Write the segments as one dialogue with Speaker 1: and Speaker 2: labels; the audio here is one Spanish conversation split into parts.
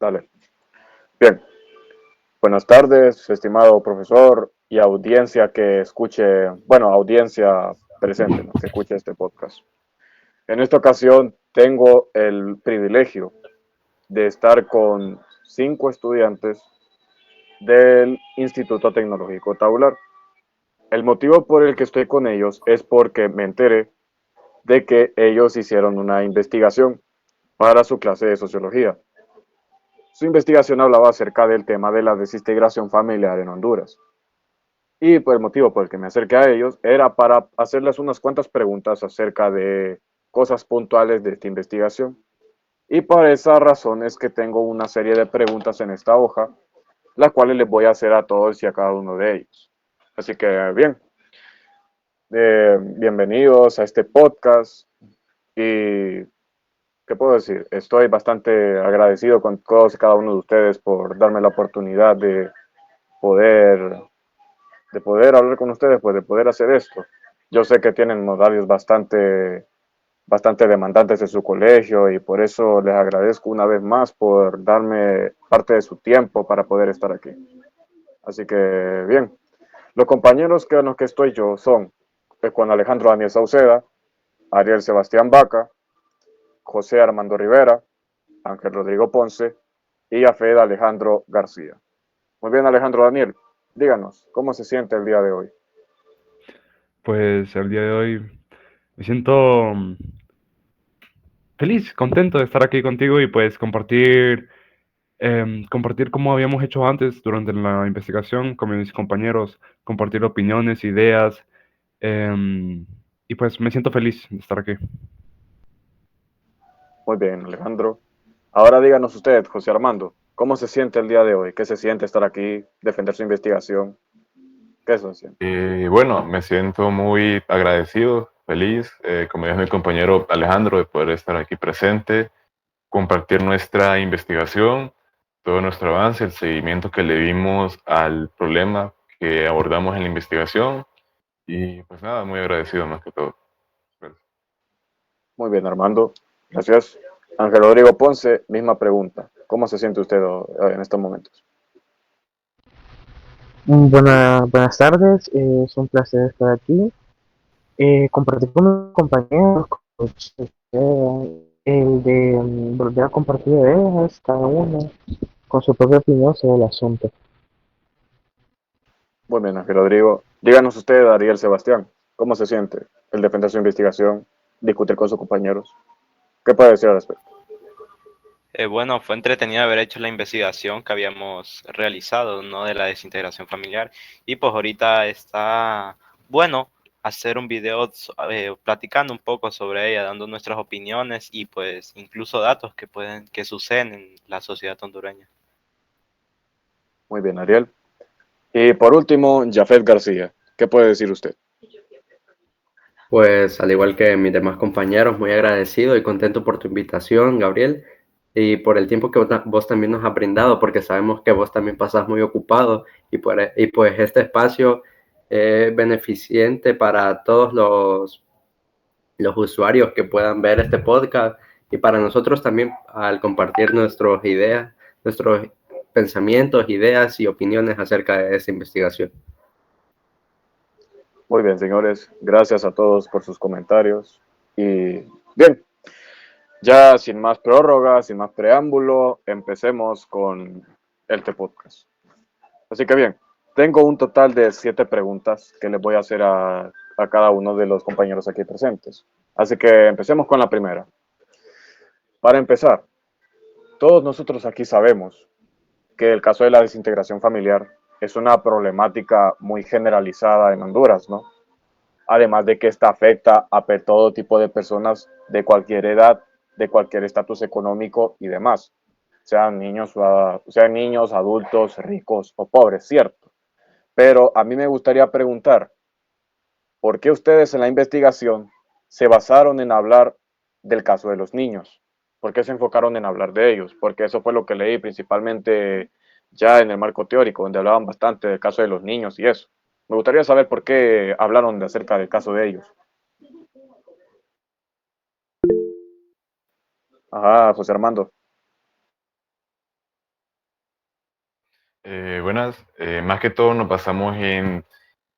Speaker 1: Dale. Bien. Buenas tardes, estimado profesor y audiencia que escuche, bueno, audiencia presente, ¿no? Que escuche este podcast. En esta ocasión tengo el privilegio de estar con 5 estudiantes del Instituto Tecnológico Tabular. El motivo por el que estoy con ellos es porque me enteré de que ellos hicieron una investigación para su clase de sociología. Su investigación hablaba acerca del tema de la desintegración familiar en Honduras. Y pues el motivo por el que me acerqué a ellos era para hacerles unas cuantas preguntas acerca de cosas puntuales de esta investigación. Y por esa razón es que tengo una serie de preguntas en esta hoja, las cuales les voy a hacer a todos y a cada uno de ellos. Así que bien, bienvenidos a este podcast y ¿qué puedo decir? Estoy bastante agradecido con todos y cada uno de ustedes por darme la oportunidad poder, de poder hablar con ustedes, pues de poder hacer esto. Yo sé que tienen horarios bastante demandantes en su colegio y por eso les agradezco una vez más por darme parte de su tiempo para poder estar aquí. Así que bien, los compañeros con los que estoy yo son Juan Alejandro Daniel Sauceda, Ariel Sebastián Vaca, José Armando Rivera, Ángel Rodrigo Ponce y Afed Alejandro García. Muy bien, Alejandro Daniel, díganos, ¿cómo se siente el día de hoy?
Speaker 2: Pues el día de hoy me siento feliz, contento de estar aquí contigo y pues compartir como habíamos hecho antes durante la investigación con mis compañeros, compartir opiniones, ideas, em, y pues me siento feliz de estar aquí.
Speaker 1: Muy bien, Alejandro. Ahora díganos usted, José Armando, ¿cómo se siente el día de hoy? ¿Qué se siente estar aquí, defender su investigación? ¿Qué se siente?
Speaker 3: Bueno, me siento muy agradecido, feliz, como dijo mi compañero Alejandro, de poder estar aquí presente, compartir nuestra investigación, todo nuestro avance, el seguimiento que le dimos al problema que abordamos en la investigación y pues nada, muy agradecido más que todo. Gracias.
Speaker 1: Muy bien, Armando. Gracias. Ángel Rodrigo Ponce, misma pregunta. ¿Cómo se siente usted en estos momentos?
Speaker 4: Buenas tardes, es un placer estar aquí. Compartir con mis compañeros, el de volver a compartir ideas, cada uno con su propia opinión sobre el asunto.
Speaker 1: Muy bien, Ángel Rodrigo. Díganos usted, Ariel Sebastián, ¿cómo se siente el defender su investigación, discutir con sus compañeros? ¿Qué puede decir al respecto?
Speaker 5: Bueno, fue entretenido haber hecho la investigación que habíamos realizado, ¿no? De la desintegración familiar. Y pues ahorita está bueno hacer un video platicando un poco sobre ella, dando nuestras opiniones y pues incluso datos que suceden en la sociedad hondureña.
Speaker 1: Muy bien, Ariel. Y por último, Jafet García, ¿qué puede decir usted?
Speaker 6: Pues al igual que mis demás compañeros, muy agradecido y contento por tu invitación, Gabriel, y por el tiempo que vos también nos has brindado, porque sabemos que vos también pasás muy ocupado y pues este espacio es beneficiente para todos los usuarios que puedan ver este podcast y para nosotros también al compartir nuestras ideas, nuestros pensamientos, ideas y opiniones acerca de esta investigación.
Speaker 1: Muy bien, señores, gracias a todos por sus comentarios. Y bien, ya sin más prórroga, sin más preámbulo, empecemos con este podcast. Así que bien, tengo un total de 7 preguntas que les voy a hacer a cada uno de los compañeros aquí presentes. Así que empecemos con la primera. Para empezar, todos nosotros aquí sabemos que el caso de la desintegración familiar es una problemática muy generalizada en Honduras, ¿no? Además de que esta afecta a todo tipo de personas de cualquier edad, de cualquier estatus económico y demás, sean niños, adultos, ricos o pobres, cierto. Pero a mí me gustaría preguntar, ¿por qué ustedes en la investigación se basaron en hablar del caso de los niños? ¿Por qué se enfocaron en hablar de ellos? Porque eso fue lo que leí principalmente ya en el marco teórico, donde hablaban bastante del caso de los niños y eso. Me gustaría saber por qué hablaron acerca del caso de ellos. Ajá, José Armando.
Speaker 3: Buenas. Más que todo nos basamos en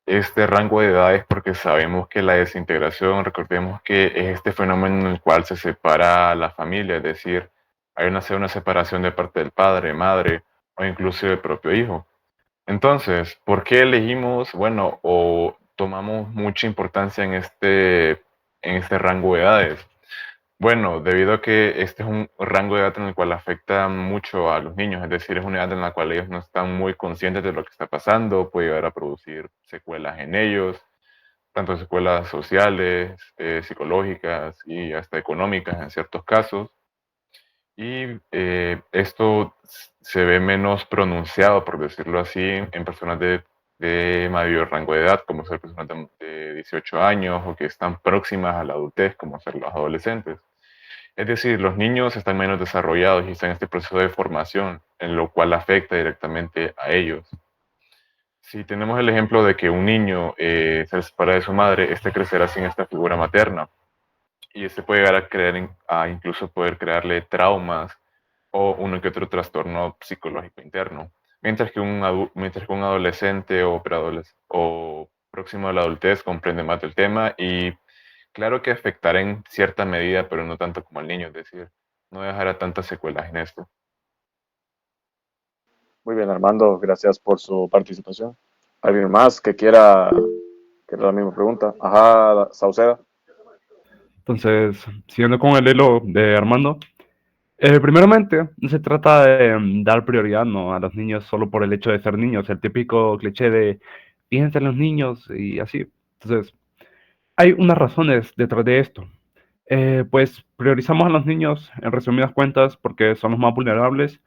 Speaker 3: este rango de edades porque sabemos que la desintegración, recordemos que es este fenómeno en el cual se separa la familia, es decir, hay una separación de parte del padre, madre o incluso del propio hijo. Entonces, ¿por qué elegimos, bueno, o tomamos mucha importancia en este rango de edades? Bueno, debido a que este es un rango de edad en el cual afecta mucho a los niños, es decir, es una edad en la cual ellos no están muy conscientes de lo que está pasando, puede llegar a producir secuelas en ellos, tanto secuelas sociales, psicológicas y hasta económicas en ciertos casos. Y esto se ve menos pronunciado, por decirlo así, en personas de mayor rango de edad, como ser personas de 18 años o que están próximas a la adultez, como ser los adolescentes. Es decir, los niños están menos desarrollados y están en este proceso de formación, en lo cual afecta directamente a ellos. Si tenemos el ejemplo de que un niño se separa de su madre, este crecerá sin esta figura materna y este puede llegar a a incluso poder crearle traumas o uno que otro trastorno psicológico interno. Mientras que un adolescente o próximo a la adultez comprende más del tema y claro que afectará en cierta medida, pero no tanto como al niño, es decir, no dejará tantas secuelas en esto.
Speaker 1: Muy bien, Armando, gracias por su participación. ¿Alguien más que la misma pregunta? Ajá, Sauceda.
Speaker 2: Entonces, siguiendo con el hilo de Armando, primeramente, no se trata de dar prioridad, ¿no?, a los niños solo por el hecho de ser niños, el típico cliché de fíjense en los niños y así. Entonces, hay unas razones detrás de esto. Pues priorizamos a los niños, en resumidas cuentas, porque son los más vulnerables.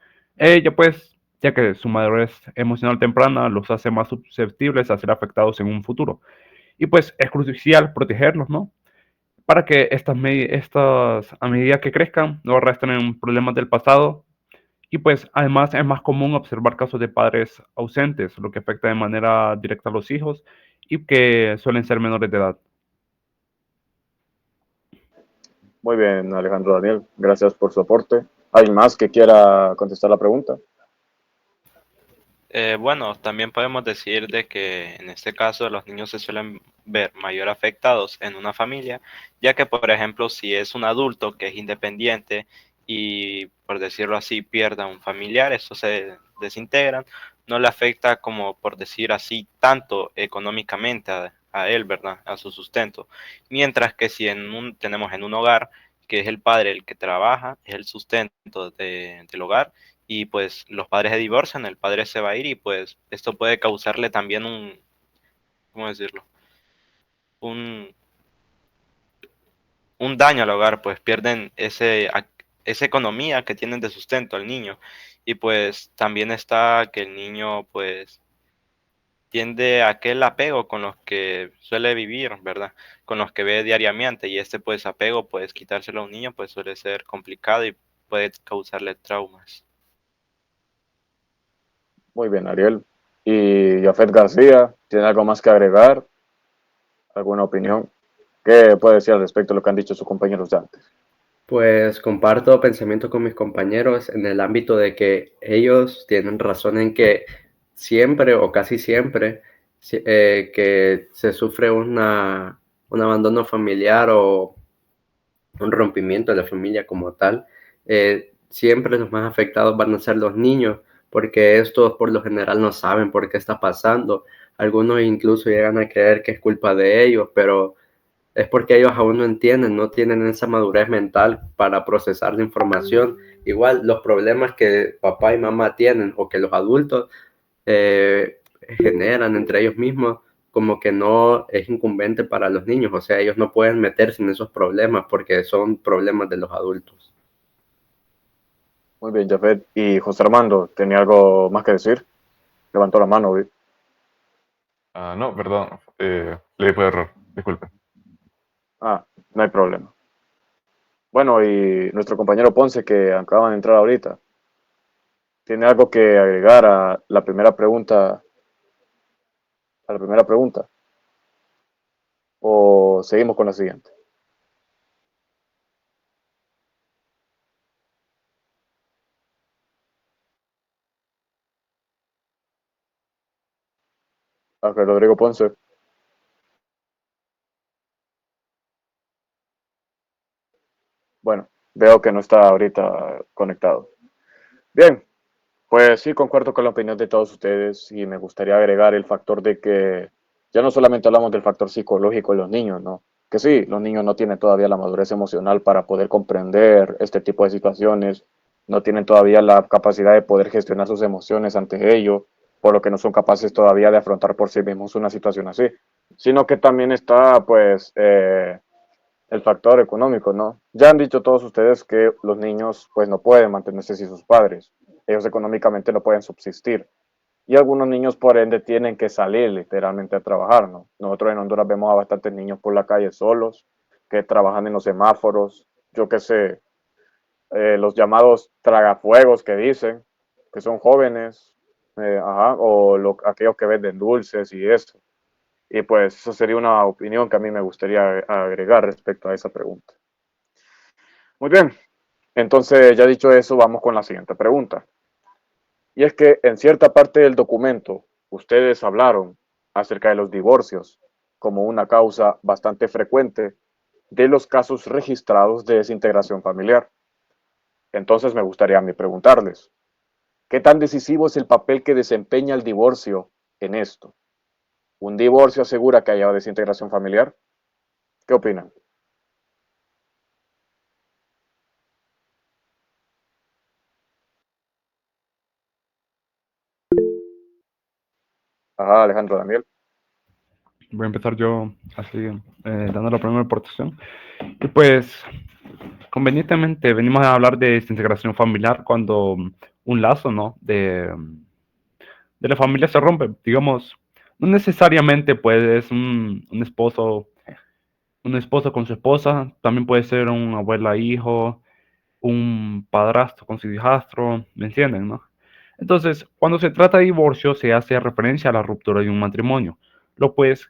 Speaker 2: Ya que su madurez emocional temprana los hace más susceptibles a ser afectados en un futuro. Y pues es crucial protegerlos, ¿no? Para que estas, a medida que crezcan, no arrastren problemas del pasado. Y pues además es más común observar casos de padres ausentes, lo que afecta de manera directa a los hijos y que suelen ser menores de edad.
Speaker 1: Muy bien, Alejandro Daniel, gracias por su aporte. ¿Alguien más que quiera contestar la pregunta?
Speaker 5: Bueno, también podemos decir de que en este caso los niños se suelen ver mayor afectados en una familia, ya que por ejemplo si es un adulto que es independiente y por decirlo así pierda un familiar, eso se desintegran, no le afecta como por decir así tanto económicamente a él, ¿verdad? A su sustento. Mientras que si tenemos en un hogar que es el padre el que trabaja, es el sustento del hogar y pues los padres se divorcian, el padre se va a ir y pues esto puede causarle también ¿cómo decirlo? Un, un daño al hogar, pues pierden esa economía que tienen de sustento al niño y pues también está que el niño pues tiende a aquel apego con los que suele vivir, ¿verdad? Con los que ve diariamente y este pues apego pues quitárselo a un niño pues suele ser complicado y puede causarle traumas.
Speaker 1: Muy bien, Ariel. ¿Y Jafet García, tiene algo más que agregar? ¿Alguna opinión? ¿Qué puede decir al respecto de lo que han dicho sus compañeros de antes?
Speaker 6: Pues comparto pensamiento con mis compañeros en el ámbito de que ellos tienen razón en que siempre o casi siempre que se sufre un abandono familiar o un rompimiento de la familia como tal, siempre los más afectados van a ser los niños, porque estos por lo general no saben por qué está pasando. Algunos incluso llegan a creer que es culpa de ellos, pero es porque ellos aún no entienden, no tienen esa madurez mental para procesar la información. Igual los problemas que papá y mamá tienen o que los adultos generan entre ellos mismos, como que no es incumbente para los niños, o sea, ellos no pueden meterse en esos problemas porque son problemas de los adultos.
Speaker 1: Muy bien, Jafet. ¿Y José Armando, tenía algo más que decir? Levantó la mano, ¿vi?
Speaker 3: Ah, no, perdón, le di por error, disculpe.
Speaker 1: Ah, no hay problema. Bueno, y nuestro compañero Ponce, que acaban de entrar ahorita, ¿tiene algo que agregar a la primera pregunta? A la primera pregunta. ¿O seguimos con la siguiente? Ángel Rodrigo Ponce. Bueno, veo que no está ahorita conectado. Bien, pues sí, concuerdo con la opinión de todos ustedes y me gustaría agregar el factor de que ya no solamente hablamos del factor psicológico de los niños, ¿no? Que sí, los niños no tienen todavía la madurez emocional para poder comprender este tipo de situaciones, no tienen todavía la capacidad de poder gestionar sus emociones ante ello, por lo que no son capaces todavía de afrontar por sí mismos una situación así, sino que también está, pues, el factor económico, ¿no? Ya han dicho todos ustedes que los niños pues no pueden mantenerse sin sus padres. Ellos económicamente no pueden subsistir. Y algunos niños por ende tienen que salir literalmente a trabajar, ¿no? Nosotros en Honduras vemos a bastantes niños por la calle solos, que trabajan en los semáforos, yo qué sé, los llamados tragafuegos que dicen, que son jóvenes, aquellos que venden dulces y eso. Y pues eso sería una opinión que a mí me gustaría agregar respecto a esa pregunta. Muy bien, entonces ya dicho eso, vamos con la siguiente pregunta. Y es que en cierta parte del documento ustedes hablaron acerca de los divorcios como una causa bastante frecuente de los casos registrados de desintegración familiar. Entonces me gustaría a mí preguntarles, ¿qué tan decisivo es el papel que desempeña el divorcio en esto? ¿Un divorcio asegura que haya desintegración familiar? ¿Qué opinan? Ajá, Alejandro Daniel.
Speaker 2: Voy a empezar yo así, dando la primera aportación. Y pues, convenientemente, venimos a hablar de desintegración familiar cuando un lazo, ¿no? De la familia se rompe. Digamos, no necesariamente pues un esposo con su esposa, también puede ser un abuela e hijo, un padrastro con su hijastro, ¿me entienden, no? Entonces, cuando se trata de divorcio, se hace referencia a la ruptura de un matrimonio, lo pues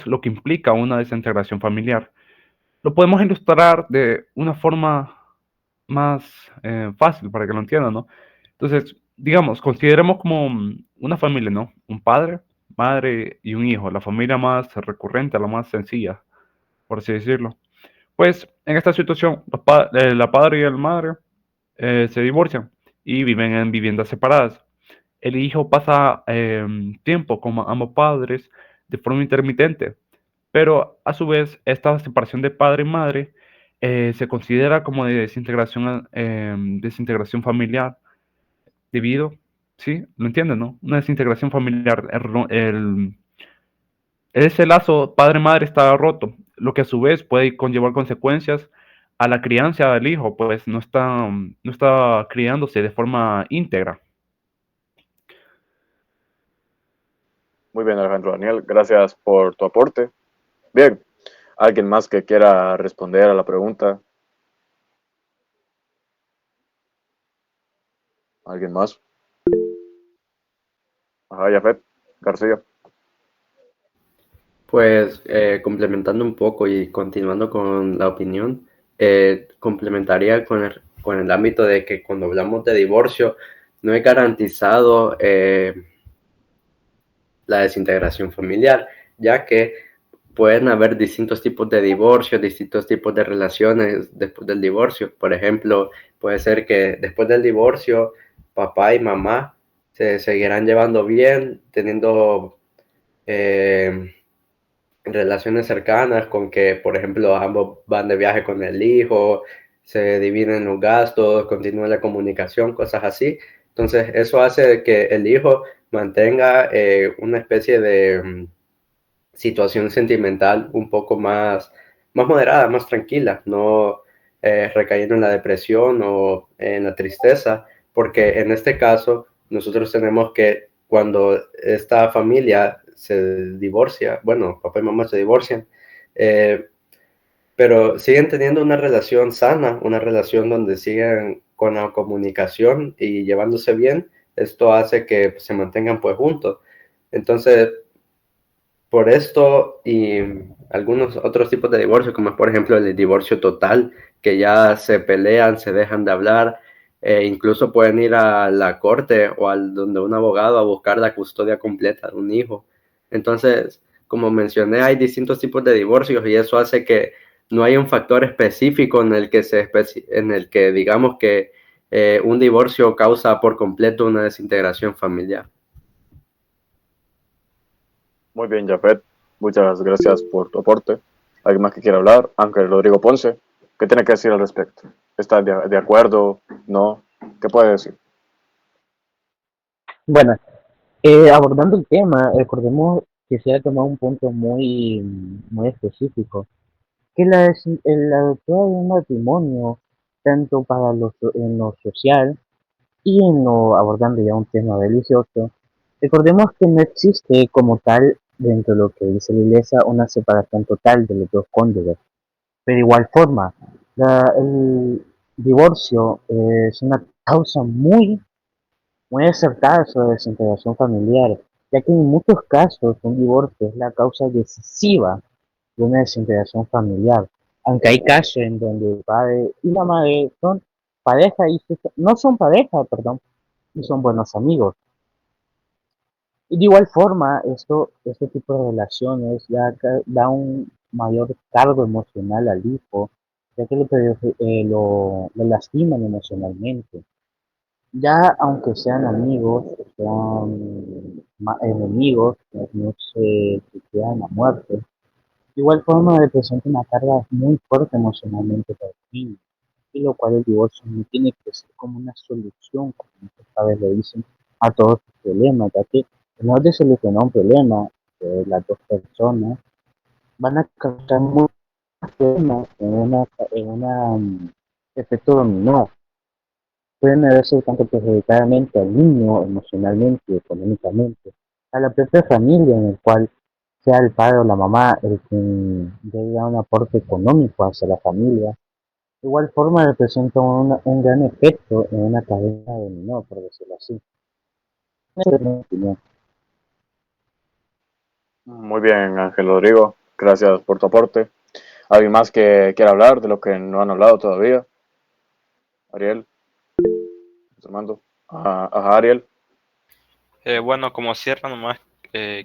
Speaker 2: lo que implica una desintegración familiar. Lo podemos ilustrar de una forma más fácil para que lo entiendan, ¿no? Entonces, digamos, consideremos como una familia, ¿no? Un padre, madre y un hijo, la familia más recurrente, la más sencilla, por así decirlo. Pues en esta situación, la padre y la madre se divorcian y viven en viviendas separadas. El hijo pasa tiempo con ambos padres de forma intermitente, pero a su vez esta separación de padre y madre se considera como de desintegración familiar debido, ¿sí? ¿Lo entienden, no? Una desintegración familiar, ese lazo padre-madre está roto, lo que a su vez puede conllevar consecuencias a la crianza del hijo, pues no está criándose de forma íntegra.
Speaker 1: Muy bien, Alejandro Daniel, gracias por tu aporte. Bien, ¿alguien más que quiera responder a la pregunta? ¿Alguien más? Ajá, Jafet García.
Speaker 6: Pues complementando un poco y continuando con la opinión, complementaría con el ámbito de que cuando hablamos de divorcio no es garantizado la desintegración familiar, ya que pueden haber distintos tipos de divorcio, distintos tipos de relaciones después del divorcio. Por ejemplo, puede ser que después del divorcio papá y mamá se seguirán llevando bien, teniendo relaciones cercanas con que, por ejemplo, ambos van de viaje con el hijo, se dividen los gastos, continúa la comunicación, cosas así. Entonces, eso hace que el hijo mantenga una especie de situación sentimental un poco más moderada, más tranquila, no recayendo en la depresión o en la tristeza, porque en este caso nosotros tenemos que cuando esta familia se divorcia, bueno, papá y mamá se divorcian, pero siguen teniendo una relación sana, una relación donde siguen con la comunicación y llevándose bien, esto hace que se mantengan pues juntos. Entonces, por esto y algunos otros tipos de divorcio, como es por ejemplo el divorcio total, que ya se pelean, se dejan de hablar, incluso pueden ir a la corte o donde un abogado a buscar la custodia completa de un hijo. Entonces, como mencioné, hay distintos tipos de divorcios y eso hace que no haya un factor específico en el que digamos que un divorcio causa por completo una desintegración familiar.
Speaker 1: Muy bien, Jafet. Muchas gracias por tu aporte. ¿Alguien más que quiera hablar? Ángel Rodrigo Ponce. ¿Qué tiene que decir al respecto? ¿Está de acuerdo? ¿No? ¿Qué puede decir?
Speaker 4: Bueno, abordando el tema, recordemos que se ha tomado un punto muy específico, que la ruptura de un matrimonio, tanto para en lo social y abordando ya un tema religioso, recordemos que no existe como tal, dentro de lo que dice la iglesia, una separación total de los dos cónyuges. Pero de igual forma, el divorcio es una causa muy acertada sobre desintegración familiar, ya que en muchos casos un divorcio es la causa decisiva de una desintegración familiar. Aunque hay casos en donde el padre y la madre son pareja no son pareja, perdón, y son buenos amigos. Y de igual forma, este tipo de relaciones da un mayor cargo emocional al hijo, ya que lo lastiman emocionalmente. Ya aunque sean amigos, sean enemigos, no se quedan a muerte, de igual forma representa una carga muy fuerte emocionalmente para el niño, y lo cual el divorcio no tiene que ser como una solución, como muchos padres le dicen, a todos los problemas, ya que en vez de solucionar un problema de las dos personas, van a causar muchos problemas en una efecto dominó. Pueden verse tanto perjudicadamente al niño emocionalmente y económicamente, a la propia familia en el cual sea el padre o la mamá el quien debe dar un aporte económico hacia la familia. De igual forma representa un gran efecto en una cadena de dominó, por decirlo así. Esa es mi opinión.
Speaker 1: Muy bien, Ángel Rodrigo. Gracias por tu aporte. ¿Alguien más que quiera hablar de lo que no han hablado todavía? Ariel, Armando. Ajá, Ariel.
Speaker 5: Bueno, como cierre nomás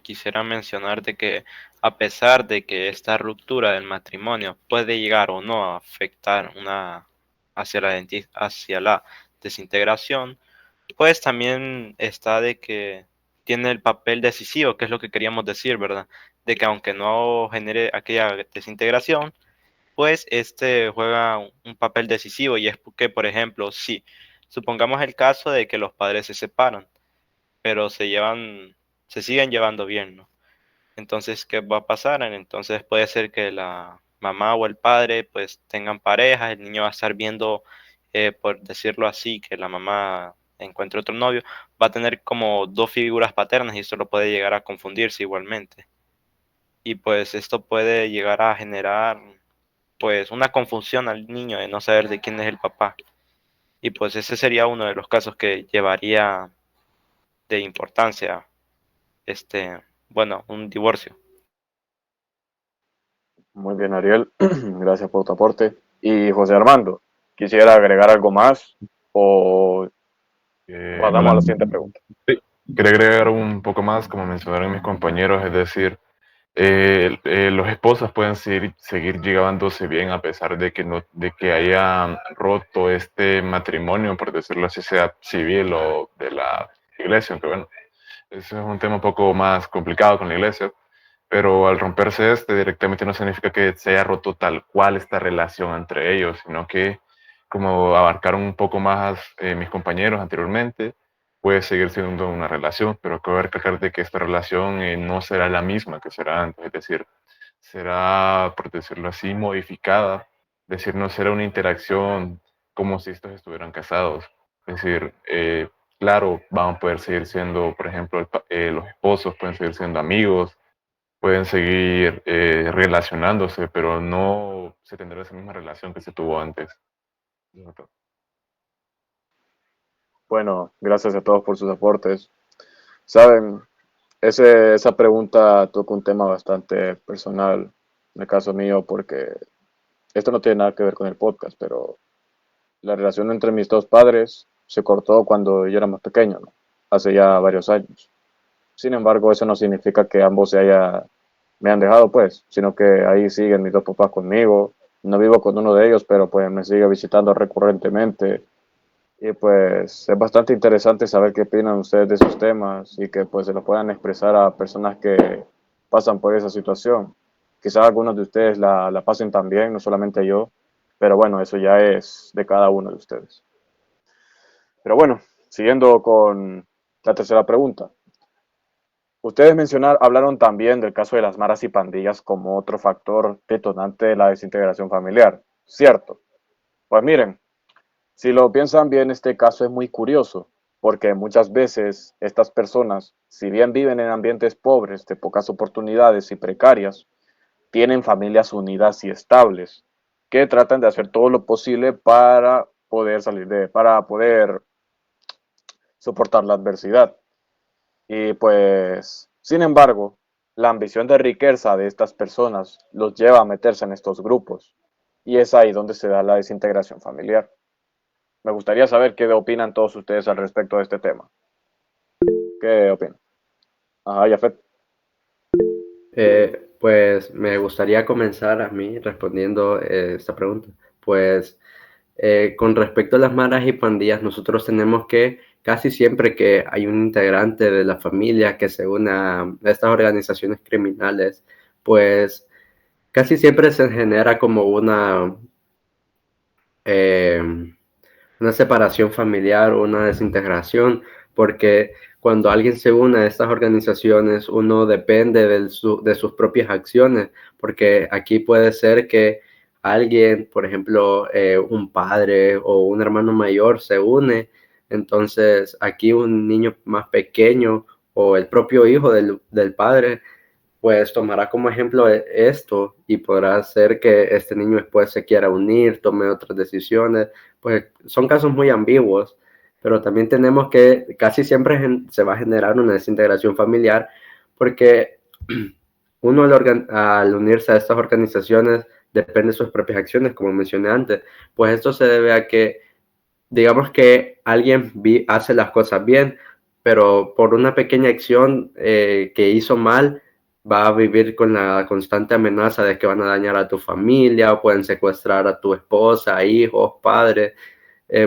Speaker 5: quisiera mencionar de que a pesar de que esta ruptura del matrimonio puede llegar o no a afectar hacia la desintegración, pues también está de que tiene el papel decisivo, que es lo que queríamos decir, ¿verdad? De que aunque no genere aquella desintegración, pues este juega un papel decisivo y es que, por ejemplo, si supongamos el caso de que los padres se separan, pero se siguen llevando bien, ¿no? Entonces, ¿qué va a pasar? Entonces puede ser que la mamá o el padre pues tengan pareja, el niño va a estar viendo, por decirlo así, que la mamá encuentre otro novio, va a tener como dos figuras paternas y eso lo puede llegar a confundirse igualmente. Y pues esto puede llegar a generar pues una confusión al niño de no saber de quién es el papá. Y pues ese sería uno de los casos que llevaría de importancia un divorcio.
Speaker 1: Muy bien, Ariel. Gracias por tu aporte. Y José Armando, ¿quisiera agregar algo más o pasamos a
Speaker 3: Hola.
Speaker 1: la siguiente pregunta?
Speaker 3: Sí, quería agregar un poco más, como mencionaron mis compañeros, es decir, los esposos pueden seguir llevándose bien a pesar de que, no, de que hayan roto este matrimonio, por decirlo así, sea civil o de la iglesia, aunque bueno, ese es un tema un poco más complicado con la iglesia, pero al romperse directamente no significa que se haya roto tal cual esta relación entre ellos, sino que, como abarcaron un poco más mis compañeros anteriormente, puede seguir siendo una relación, pero cabe recalcar de que esta relación no será la misma que será antes, es decir, será, por decirlo así, modificada, es decir, no será una interacción como si estos estuvieran casados, es decir, claro, van a poder seguir siendo, por ejemplo, los esposos pueden seguir siendo amigos, pueden seguir relacionándose, pero no se tendrá esa misma relación que se tuvo antes.
Speaker 1: Bueno, gracias a todos por sus aportes. Saben, esa pregunta toca un tema bastante personal, en el caso mío, porque esto no tiene nada que ver con el podcast, pero la relación entre mis dos padres se cortó cuando yo era más pequeño, ¿no? Hace ya varios años. Sin embargo, eso no significa que ambos me han dejado, pues, sino que ahí siguen mis dos papás conmigo. No vivo con uno de ellos, pero pues me sigue visitando recurrentemente. Y pues es bastante interesante saber qué opinan ustedes de esos temas y que pues se lo puedan expresar a personas que pasan por esa situación. Quizás algunos de ustedes la pasen también, no solamente yo, pero bueno, eso ya es de cada uno de ustedes. Pero bueno, siguiendo con la tercera pregunta. Ustedes hablaron también del caso de las maras y pandillas como otro factor detonante de la desintegración familiar, ¿cierto? Pues miren, si lo piensan bien, este caso es muy curioso, porque muchas veces estas personas, si bien viven en ambientes pobres, de pocas oportunidades y precarias, tienen familias unidas y estables, que tratan de hacer todo lo posible para poder para poder soportar la adversidad. Y pues, sin embargo, la ambición de riqueza de estas personas los lleva a meterse en estos grupos, y es ahí donde se da la desintegración familiar. Me gustaría saber qué opinan todos ustedes al respecto de este tema. ¿Qué opinan? Ajá, Jafet.
Speaker 6: Pues me gustaría comenzar a mí respondiendo esta pregunta. Pues con respecto a las maras y pandillas, nosotros tenemos que casi siempre que hay un integrante de la familia que se une a estas organizaciones criminales, pues casi siempre se genera como eh, una separación familiar, una desintegración, porque cuando alguien se une a estas organizaciones, uno depende de sus propias acciones, porque aquí puede ser que alguien, por ejemplo, un padre o un hermano mayor se une, entonces aquí un niño más pequeño o el propio hijo del padre pues tomará como ejemplo esto y podrá hacer que este niño después se quiera unir, tome otras decisiones. Pues son casos muy ambiguos, pero también tenemos que casi siempre se va a generar una desintegración familiar porque uno al unirse a estas organizaciones depende de sus propias acciones, como mencioné antes. Pues esto se debe a que, digamos que alguien hace las cosas bien, pero por una pequeña acción que hizo mal, va a vivir con la constante amenaza de que van a dañar a tu familia, o pueden secuestrar a tu esposa, hijos, padres,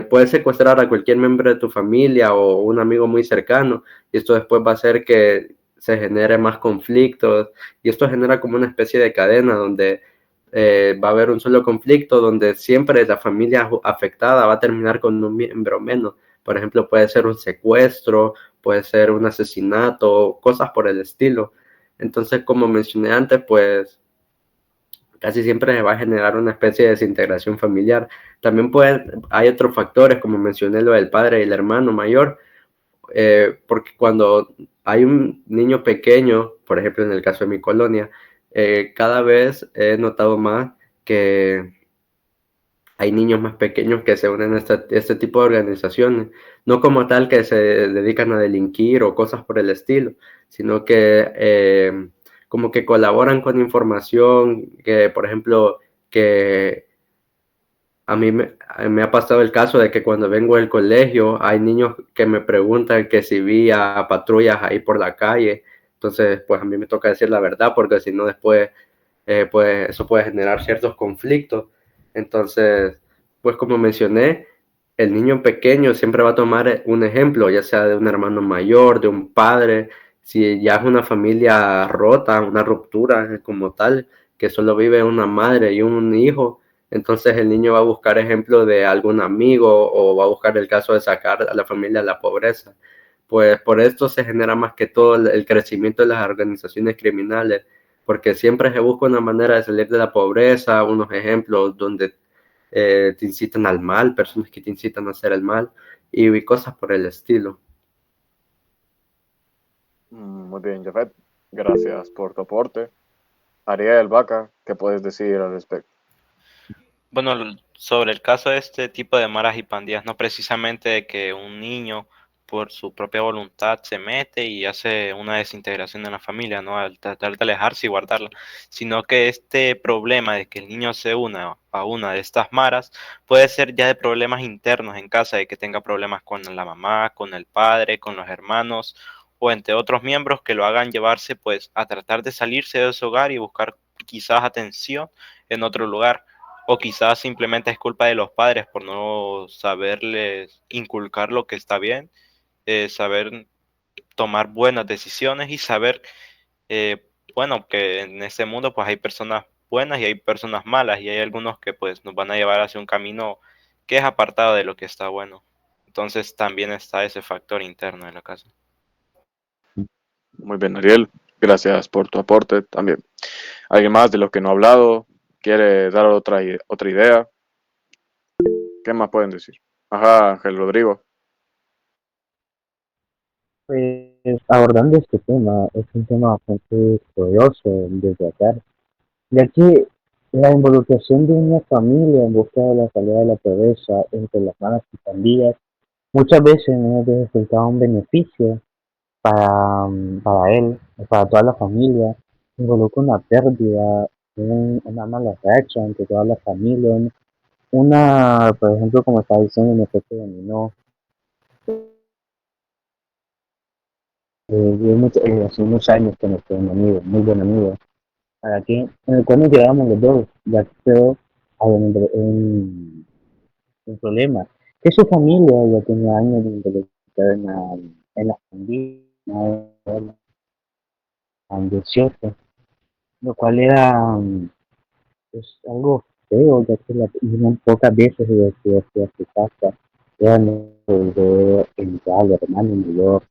Speaker 6: pueden secuestrar a cualquier miembro de tu familia o un amigo muy cercano, y esto después va a hacer que se genere más conflictos, y esto genera como una especie de cadena donde va a haber un solo conflicto donde siempre la familia afectada va a terminar con un miembro menos. Por ejemplo, puede ser un secuestro, puede ser un asesinato, cosas por el estilo. Entonces, como mencioné antes, pues casi siempre se va a generar una especie de desintegración familiar. También hay otros factores, como mencioné lo del padre y el hermano mayor, porque cuando hay un niño pequeño, por ejemplo en el caso de mi colonia, cada vez he notado más que hay niños más pequeños que se unen a este tipo de organizaciones, no como tal que se dedican a delinquir o cosas por el estilo, sino que como que colaboran con información, que por ejemplo, que me ha pasado el caso de que cuando vengo del colegio hay niños que me preguntan que si vi a patrullas ahí por la calle, entonces pues a mí me toca decir la verdad porque si no después pues eso puede generar ciertos conflictos. Entonces, pues como mencioné, el niño pequeño siempre va a tomar un ejemplo, ya sea de un hermano mayor, de un padre, si ya es una familia rota, una ruptura como tal, que solo vive una madre y un hijo, entonces el niño va a buscar ejemplo de algún amigo o va a buscar el caso de sacar a la familia de la pobreza. Pues por esto se genera más que todo el crecimiento de las organizaciones criminales, porque siempre se busca una manera de salir de la pobreza, unos ejemplos donde te incitan al mal, personas que te incitan a hacer el mal y cosas por el estilo.
Speaker 1: Muy bien, Jafet. Gracias por tu aporte. Ariel, Vaca, ¿qué puedes decir al respecto?
Speaker 5: Bueno, sobre el caso de este tipo de maras y pandillas, no precisamente de que un niño por su propia voluntad se mete y hace una desintegración en la familia, ¿no? Al tratar de alejarse y guardarla, sino que este problema de que el niño se una a una de estas maras puede ser ya de problemas internos en casa, de que tenga problemas con la mamá, con el padre, con los hermanos, o entre otros miembros que lo hagan llevarse pues a tratar de salirse de su hogar y buscar quizás atención en otro lugar. O quizás simplemente es culpa de los padres por no saberles inculcar lo que está bien, saber tomar buenas decisiones y saber, eh, bueno, que en este mundo pues hay personas buenas y hay personas malas y hay algunos que pues nos van a llevar hacia un camino que es apartado de lo que está bueno. Entonces también está ese factor interno de la casa.
Speaker 1: Muy bien, Ariel. Gracias por tu aporte también. ¿Alguien más de los que no ha hablado quiere dar otra idea? ¿Qué más pueden decir? Ajá, Ángel Rodrigo.
Speaker 4: Pues abordando este tema, es un tema bastante curioso de tratar, ya que la involucración de una familia en busca de la salida de la pobreza entre las malas y pandillas muchas veces no resultaba un beneficio para él, para toda la familia, involucra una pérdida, una mala racha entre toda la familia, una, por ejemplo, como estaba diciendo, un efecto dominó. Hace unos años que nuestro amigo, muy buen amigo, para que en el cual nos llevábamos los dos, ya creo, hay un problema, que su familia ya tenía años de involucrada en las pandillas, ambicioso, lo cual era pues, algo feo, ya que pocas veces se decía a su casa, eran de entrar al hermano mayor,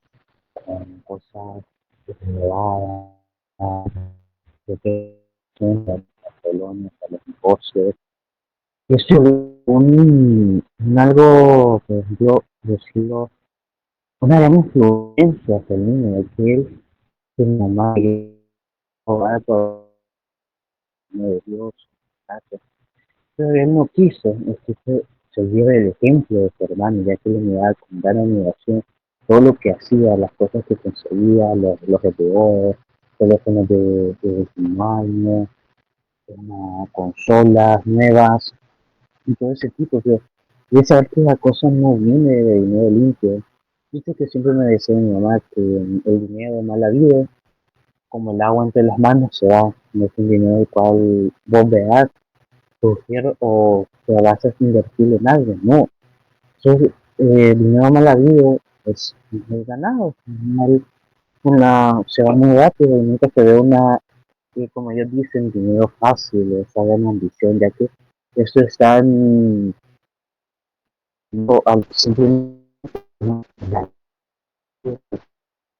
Speaker 4: cosas que se llevaban, de que las colonias, a los negocios. Es un algo, por ejemplo, decirlo, una gran influencia hacia el niño, de que él, su mamá, y todo de Dios, gracias. Pero él no quiso, es que se dio el ejemplo de su hermano, ya que le miraba con gran admiración todo lo que hacía, las cosas que conseguía, los GPO, teléfonos de último año, consolas nuevas y todo ese tipo. Pero y es saber que la cosa no viene de dinero limpio. Viste que siempre me decía mi mamá que el dinero de mala vida, como el agua entre las manos, se va. No es un dinero el cual vos veas surgir o que vas a invertir en algo, no. Entonces, dinero mal habido es ganado, se va muy rápido y nunca se ve como ellos dicen, dinero fácil, esa gran ambición, ya que esto está simplemente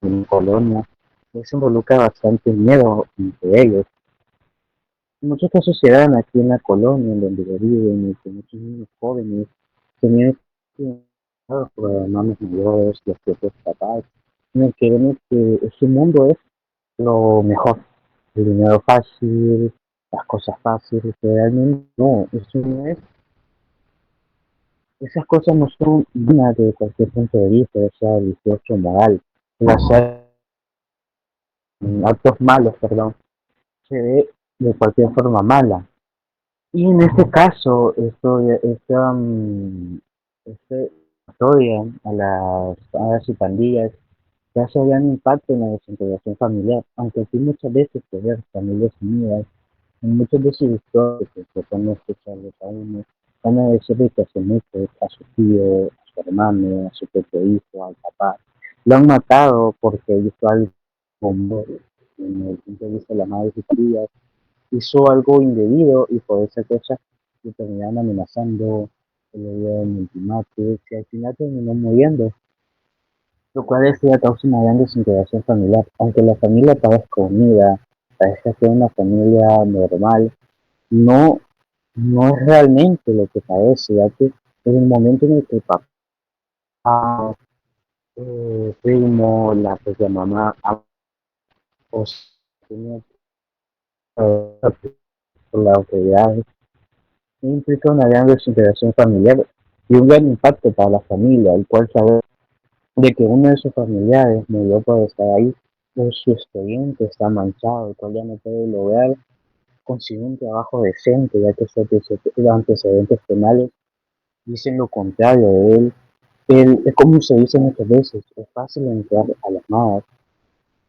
Speaker 4: en colonia, eso involucra bastante miedo entre ellos. Muchos casos se dan aquí en la colonia, en donde yo vivo, en el que muchos niños jóvenes tenían por hermanos mayores, los propios papás, en el que vemos que este mundo es lo mejor, el dinero fácil, las cosas fáciles, pero realmente no, eso no es, esas cosas no son dignas de cualquier punto de vista, ya sea religioso o moral, las actos malos, perdón, se ve de cualquier forma mala. Y en este caso, este historia a las pandillas que hace gran impacto en la desintegración familiar, aunque aquí muchas veces se ve familias unidas, en muchas de sus historias que se pueden escucharles a uno, van a decirle que hace mucho a su tío, a su hermano, a su propio hijo, al papá. Lo han matado porque hizo algo como, en el punto de vista de la madre y sus tías, hizo algo indebido y por esa cosa lo terminaron amenazando, le dieron ultimátum, y al final terminó muriendo, lo cual es la causa una gran desintegración familiar. Aunque la familia parezca unida, parezca ser una familia normal, no, no es realmente lo que parece, ya que en el momento en el que el papá, primo, la propia mamá, o tenía por la autoridad, implica una gran desintegración familiar y un gran impacto para la familia, el cual saber de que uno de sus familiares murió por estar ahí, o su expediente está manchado, el cual ya no puede lograr conseguir un trabajo decente, ya que los antecedentes penales dicen lo contrario de él. Es como se dice muchas veces, es fácil entrar a las malas,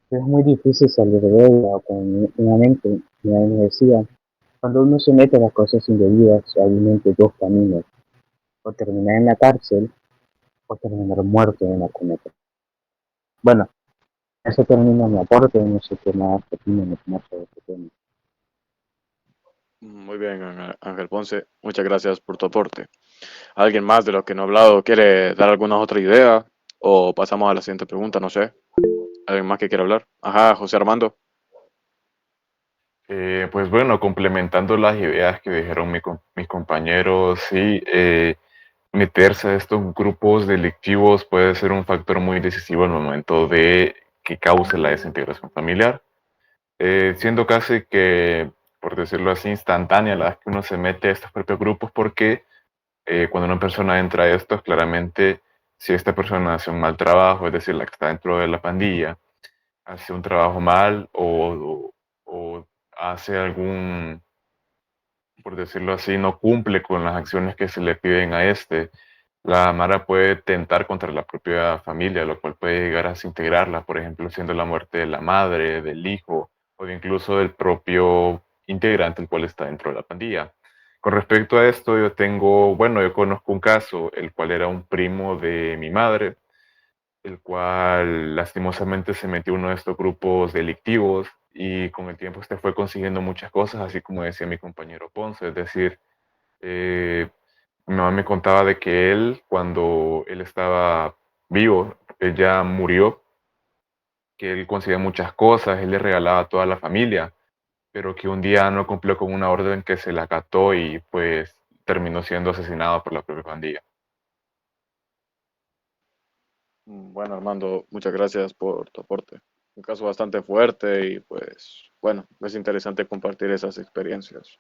Speaker 4: Es muy difícil salir de ella con una mente, como me decía. Cuando uno se mete a las cosas indebidas, hay mente dos caminos, o terminar en la cárcel o terminar muerto en la cuneta. Bueno, eso termina mi aporte, no sé qué más opinan sobre este tema.
Speaker 1: Muy bien, Ángel Ponce, muchas gracias por tu aporte. ¿Alguien más de los que no ha hablado quiere dar alguna otra idea? O pasamos a la siguiente pregunta, no sé. ¿Alguien más que quiera hablar? Ajá, José Armando.
Speaker 3: Pues bueno, complementando las ideas que dijeron mis compañeros, sí, meterse a estos grupos delictivos puede ser un factor muy decisivo en el momento de que cause la desintegración familiar, siendo casi que, por decirlo así, instantánea la vez que uno se mete a estos propios grupos, porque cuando una persona entra a estos, claramente, si esta persona hace un mal trabajo, es decir, la que está dentro de la pandilla, hace un trabajo mal o hace algún, por decirlo así, no cumple con las acciones que se le piden a este, la Mara puede tentar contra la propia familia, lo cual puede llegar a desintegrarla, por ejemplo, siendo la muerte de la madre, del hijo o de incluso del propio integrante el cual está dentro de la pandilla. Con respecto a esto, yo conozco un caso, el cual era un primo de mi madre, el cual lastimosamente se metió en uno de estos grupos delictivos y con el tiempo fue consiguiendo muchas cosas, así como decía mi compañero Ponce, es decir, eh, mi mamá me contaba de que él, cuando él estaba vivo, él ya murió, que él conseguía muchas cosas, él le regalaba a toda la familia, pero que un día no cumplió con una orden que se le acató y pues terminó siendo asesinado por la propia pandilla.
Speaker 1: Bueno, Armando, muchas gracias por tu aporte. Un caso bastante fuerte y pues, bueno, es interesante compartir esas experiencias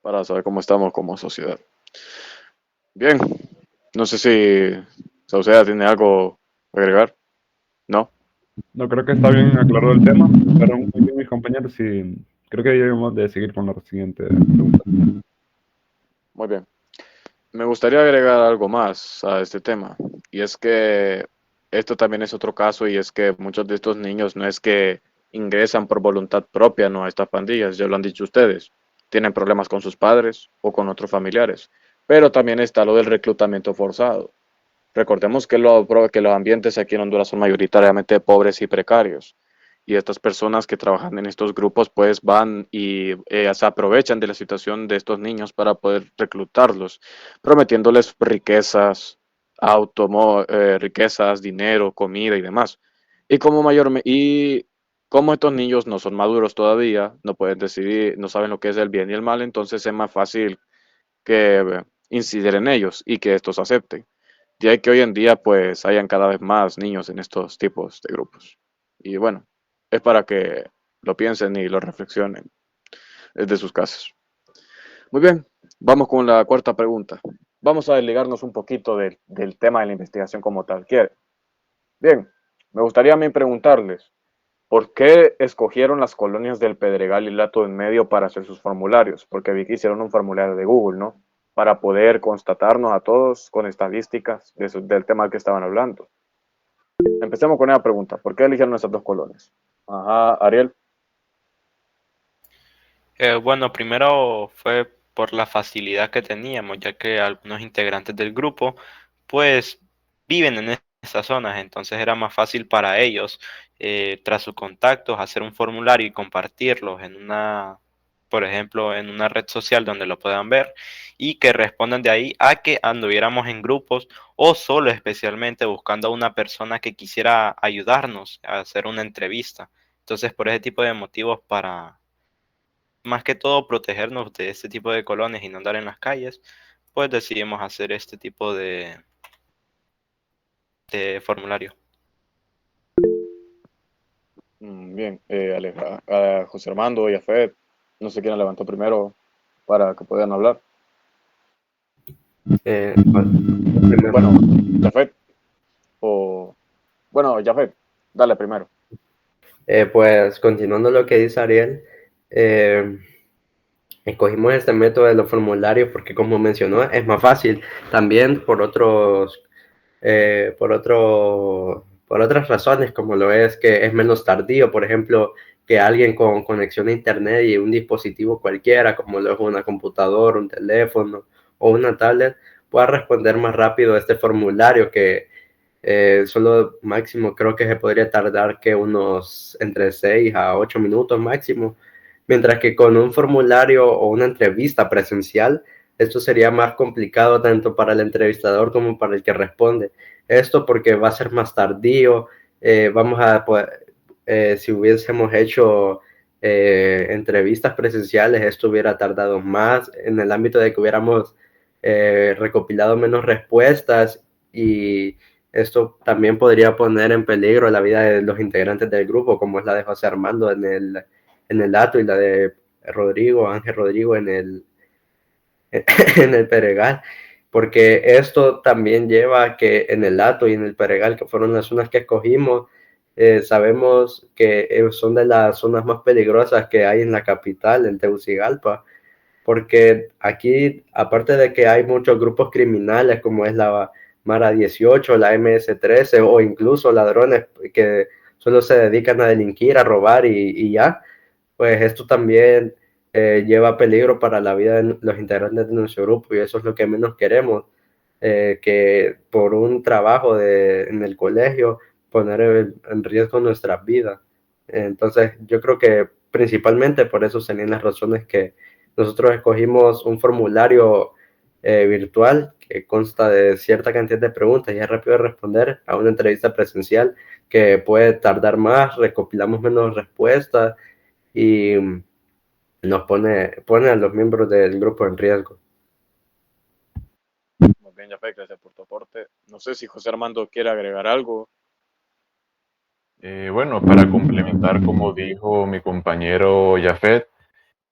Speaker 1: para saber cómo estamos como sociedad. Bien, no sé si Sauceda tiene algo que agregar. ¿No?
Speaker 2: No creo que está bien aclarado el tema, pero muy bien mis compañeros y creo que debemos de seguir con la siguiente pregunta.
Speaker 1: Muy bien. Me gustaría agregar algo más a este tema, y es que esto también es otro caso, y es que muchos de estos niños no es que ingresan por voluntad propia, no a estas pandillas, ya lo han dicho ustedes, tienen problemas con sus padres o con otros familiares, pero también está lo del reclutamiento forzado. Recordemos que los ambientes aquí en Honduras son mayoritariamente pobres y precarios. Y estas personas que trabajan en estos grupos pues van y se aprovechan de la situación de estos niños para poder reclutarlos, prometiéndoles riquezas, dinero, comida y demás. Y como estos niños no son maduros todavía, no pueden decidir, no saben lo que es el bien y el mal, entonces es más fácil que incidir en ellos y que estos acepten. De ahí que hoy en día pues hayan cada vez más niños en estos tipos de grupos. Y bueno, es para que lo piensen y lo reflexionen desde sus casas. Muy bien, vamos con la cuarta pregunta. Vamos a desligarnos un poquito del tema de la investigación como tal. ¿Quiere? Bien, me gustaría a mí preguntarles, ¿por qué escogieron las colonias del Pedregal y Lato en Medio para hacer sus formularios? Porque vi que hicieron un formulario de Google, ¿no? Para poder constatarnos a todos con estadísticas del tema al que estaban hablando. Empecemos con esa pregunta. ¿Por qué eligieron esas dos colonias? Ajá, Ariel.
Speaker 5: Bueno, primero fue por la facilidad que teníamos, ya que algunos integrantes del grupo, pues, viven en esas zonas, entonces era más fácil para ellos, tras sus contactos, hacer un formulario y compartirlos en por ejemplo, en una red social donde lo puedan ver y que respondan de ahí a que anduviéramos en grupos o solo especialmente buscando a una persona que quisiera ayudarnos a hacer una entrevista. Entonces, por ese tipo de motivos, para más que todo protegernos de este tipo de colonias y no andar en las calles, pues decidimos hacer este tipo de formulario.
Speaker 1: Bien, José Armando y Afed, no sé quién levantó primero para que puedan hablar. Bueno, Jafet, Jafet, dale primero.
Speaker 6: Pues continuando lo que dice Ariel, escogimos este método de los formularios porque, como mencionó, es más fácil. También por otros por otras razones, como lo es que es menos tardío, por ejemplo, que alguien con conexión a internet y un dispositivo cualquiera, como lo es una computadora, un teléfono o una tablet, pueda responder más rápido a este formulario que solo máximo creo que se podría tardar que unos entre 6 a 8 minutos máximo, mientras que con un formulario o una entrevista presencial, esto sería más complicado tanto para el entrevistador como para el que responde. Esto porque va a ser más tardío, vamos a poder, si hubiésemos hecho entrevistas presenciales, esto hubiera tardado más en el ámbito de que hubiéramos recopilado menos respuestas y esto también podría poner en peligro la vida de los integrantes del grupo, como es la de José Armando en el dato y la de Rodrigo, Ángel Rodrigo en el Peregal, porque esto también lleva a que en el dato y en el Peregal, que fueron las zonas que escogimos, sabemos que son de las zonas más peligrosas que hay en la capital, en Tegucigalpa, porque aquí, aparte de que hay muchos grupos criminales como es la Mara 18, la MS-13 o incluso ladrones que solo se dedican a delinquir, a robar y ya, pues esto también lleva peligro para la vida de los integrantes de nuestro grupo y eso es lo que menos queremos, que por un trabajo en el colegio poner en riesgo nuestras vidas. Entonces yo creo que principalmente por eso serían las razones que nosotros escogimos un formulario virtual que consta de cierta cantidad de preguntas y es rápido de responder a una entrevista presencial que puede tardar más, recopilamos menos respuestas y nos pone a los miembros del grupo en riesgo.
Speaker 1: Muy bien, Jafet, gracias por tu aporte. No sé si José Armando quiere agregar algo.
Speaker 3: Bueno, para complementar, como dijo mi compañero Jafet,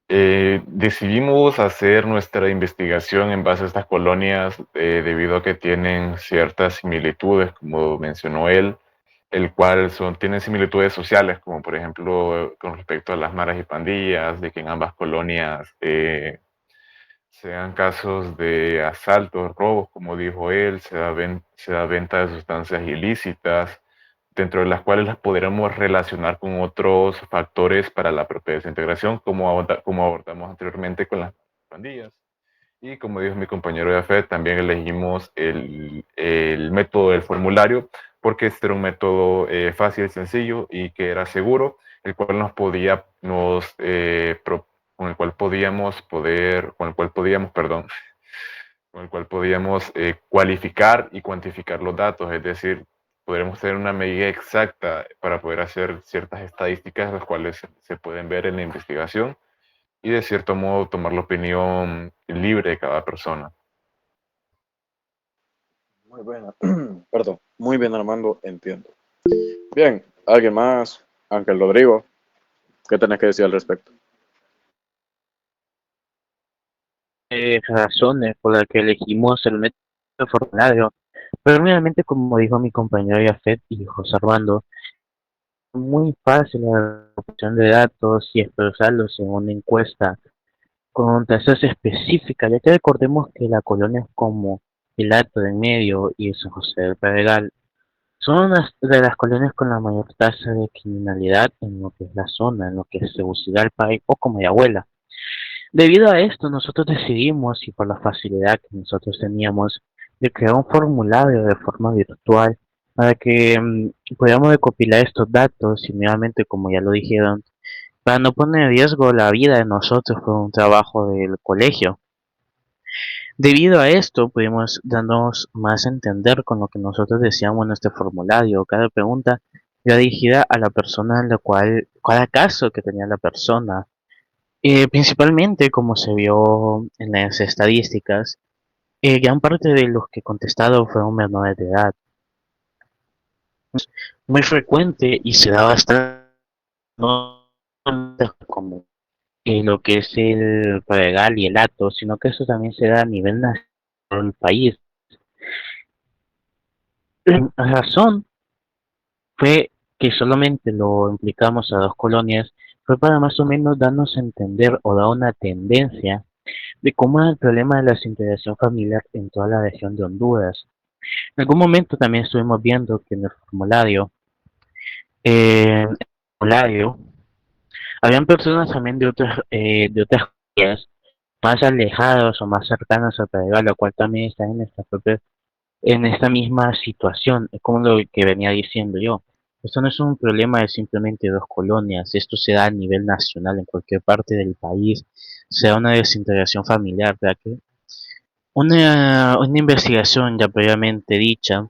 Speaker 3: decidimos hacer nuestra investigación en base a estas colonias debido a que tienen ciertas similitudes, como mencionó él, el cual tienen similitudes sociales, como por ejemplo con respecto a las maras y pandillas, de que en ambas colonias se dan casos de asaltos, robos, como dijo él, se da venta de sustancias ilícitas, dentro de las cuales las podremos relacionar con otros factores para la propia desintegración, como abordamos anteriormente con las pandillas. Y como dijo mi compañero Jafet, también elegimos el método del formulario, porque este era un método fácil, sencillo y que era seguro, el cual con el cual podíamos cualificar y cuantificar los datos, es decir, podremos tener una medida exacta para poder hacer ciertas estadísticas, las cuales se pueden ver en la investigación y de cierto modo tomar la opinión libre de cada persona.
Speaker 1: Muy buena. Perdón. Muy bien, Armando, entiendo. Bien, ¿alguien más? Ángel Rodrigo, ¿qué tenés que decir al respecto?
Speaker 4: Razones por las que elegimos el método formulario, pero realmente como dijo mi compañero Yafet y José Armando, muy fácil la obtención de datos y expresarlos en una encuesta con tasas específicas, ya que recordemos que la colonia es como el Alto del Medio y San José del Pedregal son unas de las colonias con la mayor tasa de criminalidad en lo que es la zona, en lo que es Tegucigalpa o Comayagüela. Debido a esto, nosotros decidimos, y por la facilidad que nosotros teníamos, de crear un formulario de forma virtual para que podamos recopilar estos datos y nuevamente, como ya lo dijeron, para no poner en riesgo la vida de nosotros por un trabajo del colegio. Debido a esto, pudimos darnos más a entender con lo que nosotros decíamos en este formulario. Cada pregunta iba dirigida a la persona en la cual, cada caso que tenía la persona. Principalmente, como se vio en las estadísticas, gran parte de los que contestaron fueron menores de edad. Muy frecuente y se da bastante no como lo que es el Pregal y el Ato, sino que eso también se da a nivel nacional del país. La razón fue que solamente lo implicamos a dos colonias, fue para más o menos darnos a entender o dar una tendencia de cómo es el problema de la desintegración familiar en toda la región de Honduras. En algún momento también estuvimos viendo que en el formulario habían personas también de otras áreas más alejadas o más cercanas a Pedregal, lo cual también está en esta misma situación, es como lo que venía diciendo yo. Esto no es un problema de simplemente dos colonias, esto se da a nivel nacional en cualquier parte del país, se da una desintegración familiar, ¿verdad? Que una investigación ya previamente dicha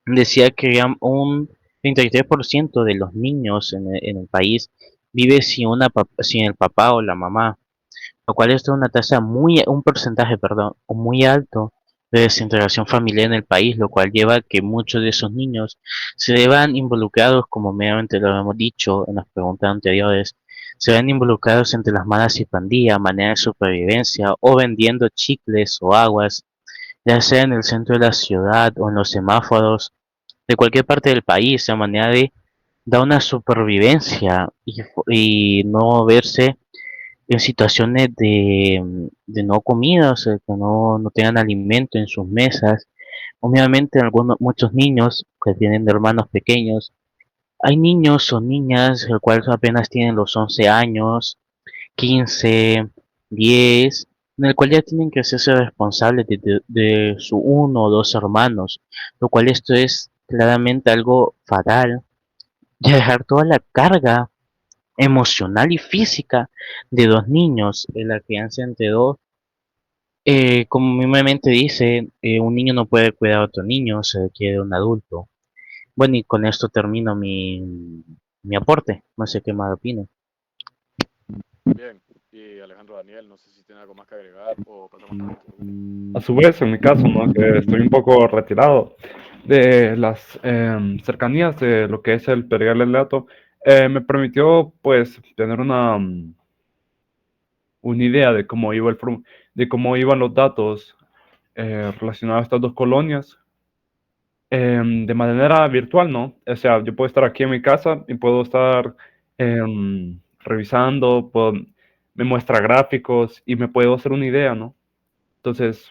Speaker 4: decía que ya un 33% de los niños en el país vive sin el papá o la mamá, lo cual es un porcentaje, perdón, muy alto de desintegración familiar en el país, lo cual lleva a que muchos de esos niños se vean involucrados, como meramente lo hemos dicho en las preguntas anteriores, se ven involucrados entre las malas y pandillas, manera de supervivencia, o vendiendo chicles o aguas, ya sea en el centro de la ciudad o en los semáforos de cualquier parte del país, de manera de dar una supervivencia y no verse en situaciones de no comida, o sea, que no tengan alimento en sus mesas. Obviamente, muchos niños que tienen hermanos pequeños, hay niños o niñas, los cuales apenas tienen los 11 años, 15, 10, en el cual ya tienen que hacerse responsables de su uno o dos hermanos, lo cual esto es claramente algo fatal, de dejar toda la carga emocional y física de dos niños en la crianza entre dos. Como mismamente dice, un niño no puede cuidar a otro niño, se requiere de un adulto. Bueno, y con esto termino mi aporte. No sé qué más opino.
Speaker 1: Bien, y Alejandro Daniel, no sé si tiene algo más que agregar o pasamos a la siguiente pregunta.
Speaker 2: A su vez, en mi caso, ¿no? Que estoy un poco retirado de las cercanías de lo que es el Pedregal del Leto, me permitió, pues, tener una idea de cómo de cómo iban los datos relacionados a estas dos colonias de manera virtual, ¿no? O sea, yo puedo estar aquí en mi casa y puedo estar revisando, me muestra gráficos y me puedo hacer una idea, ¿no? Entonces,